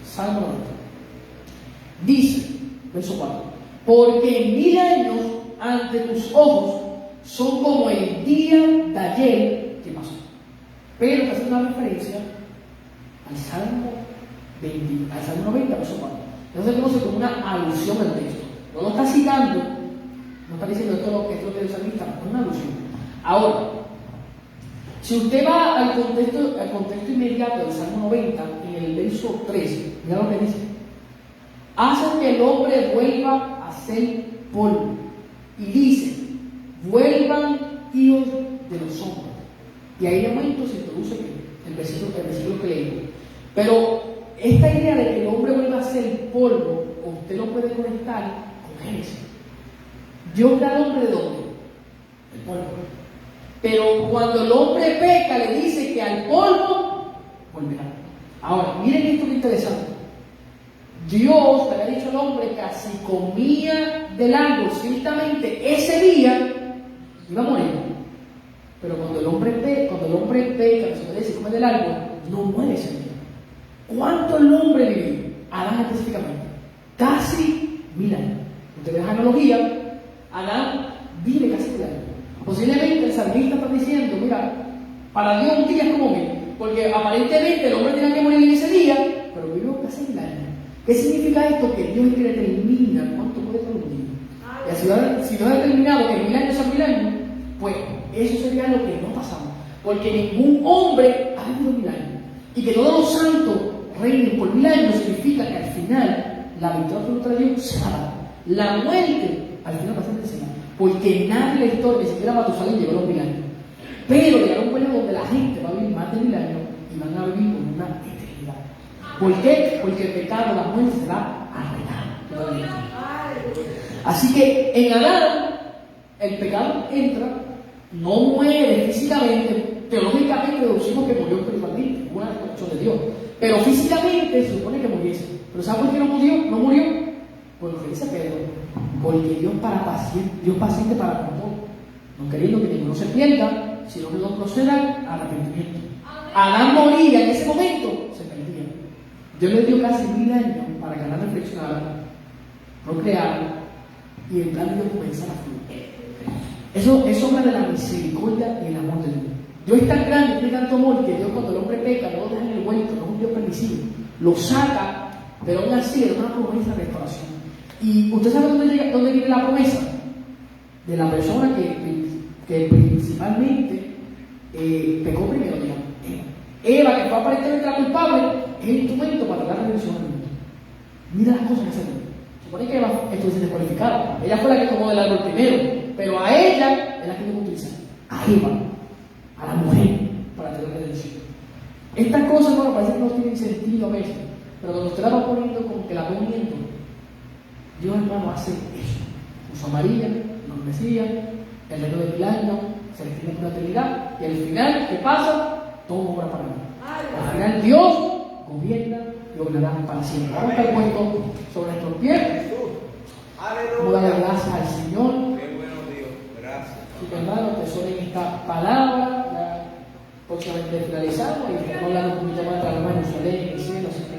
Salmo 90. Dice, verso 4: porque 1000 años ante tus ojos son como el día de ayer que pasó. Pero está haciendo una referencia al Salmo 20, al Salmo 90, verso 4. Entonces se conoce como una alusión al texto. No lo está citando, no está diciendo esto es lo que el salmista, es una alusión. Ahora, si usted va al contexto inmediato del Salmo 90, en el verso 13, mira lo que dice: hacen que el hombre vuelva a ser polvo. Y dice: vuelvan hijos de los hombres. Y ahí de momento se introduce el versículo que leímos. Pero esta idea de que el hombre vuelva a ser polvo, usted lo puede conectar con Génesis. Dios da al hombre de dónde? El polvo. Pero cuando el hombre peca, le dice que al polvo volverá. Ahora, miren esto que interesante. Dios le había dicho al hombre que si comía del árbol, ciertamente ese día iba a morir. Pero cuando el hombre peca, se come del árbol, no muere ese día. ¿Cuánto el hombre vivió? Adán específicamente. Casi 1000 años. Usted ve la analogía, Adán vive casi 1000 años. Posiblemente el salmista está diciendo, mira, para Dios un día es como 1000, porque aparentemente el hombre tenía que morir en ese día, pero vivió casi 1000 años. ¿Qué significa esto? Que Dios es que determina cuánto puede ser un día. Y si Dios ha determinado que 1000 años son 1000 años, pues eso sería lo que no pasamos. Porque ningún hombre ha vivido 1000 años. Y que todos los santos reinen por 1000 años significa que al final la victoria absoluta de Dios se va a dar. La muerte al final va a ser enseñada. Porque nadie en la historia, ni siquiera Matusalén, llegó a los 1000 años. Pero llegará un periodo donde la gente va a vivir más de 1000 años y van a vivir con una eternidad. ¿Por qué? Porque el pecado, la muerte será arreglada. Así que en Adán el pecado entra, no muere físicamente, teológicamente deducimos que murió espiritualmente, hubo una desconexión de Dios, pero físicamente se supone que muriese. ¿Pero sabe por qué no murió? ¿No murió? Pues lo que dice Pedro, porque Dios paciente para con todo, no queriendo que ninguno se pierda, sino que no proceda al arrepentimiento. Adán moría en ese momento, se perdía. Dios le dio casi 1000 años para que Adán reflexionara, procreara y el plan de Dios comenzara a fluir. Eso es obra de la misericordia y el amor de Dios. Dios es tan grande, tiene tanto amor que Dios, cuando el hombre peca, no lo deja en el huerto, no es un Dios permisivo, lo saca, pero aún así es una promesa de restauración. ¿Y usted sabe dónde viene la promesa? De la persona que principalmente pecó primero, digamos. Eva, que fue aparentemente la culpable, es el instrumento para dar la redención al mundo. Mira las cosas que se ven. Supone que Eva estuviese descualificada. Ella fue la que tomó del árbol primero, pero a ella es la que tiene que utilizar. A Eva, a la mujer, para tener redención. Estas cosas, bueno, parece que no tienen sentido a veces, pero cuando usted la va poniendo como que la va uniendo, Dios, hermano, hace eso. Puso a María, nos Mesías, el reino de 1000 años, se le tiene una eternidad, y al final, ¿qué pasa? Todo obra para mí. Al final, Dios gobierna y gobernará para siempre. Vamos a estar puestos sobre nuestros pies. Vamos a darle gracias al Señor. Qué bueno, Dios. Gracias. Y que, hermano, tesoren esta palabra. Ya próximamente finalizamos y estamos hablando un poquito más de la hermana Jerusalén en el cielo. Así que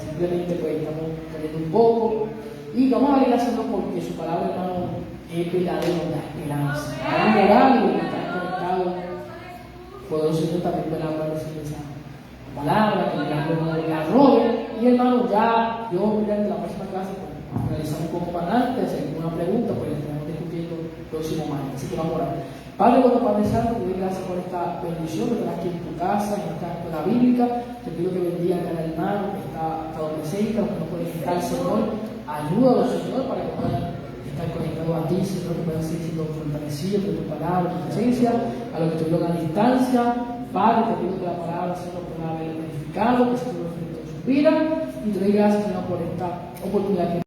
simplemente pues estamos cayendo un poco. Y vamos a darle gracias a Dios porque su palabra, hermano, es verdadero, la esperanza. Vamos a orar y estar conectados. Poderoso Dios también puede hablar de esa palabra, que la robe. Y hermano, ya yo durante la próxima clase pues, realizar un poco para adelante, hacer una pregunta, pues estaremos discutiendo el próximo martes. Así que vamos a orar. Padre, bueno, Padre Santo, te doy gracias por esta bendición que tenés aquí en tu casa, en esta escuela bíblica. Te pido que bendiga a cada hermano que está presente, a los que no pueden estar, Señor. Ayúdalos, Señor, para que puedan estar conectados a ti, Señor, que puedan seguir siendo fortalecidos por tu palabra, tu presencia, a los que estuvieron a distancia. Padre, te pido que la palabra, Señor, pueda haber verificado, que se lo en su vida. Y te doy gracias, Señor, por esta oportunidad que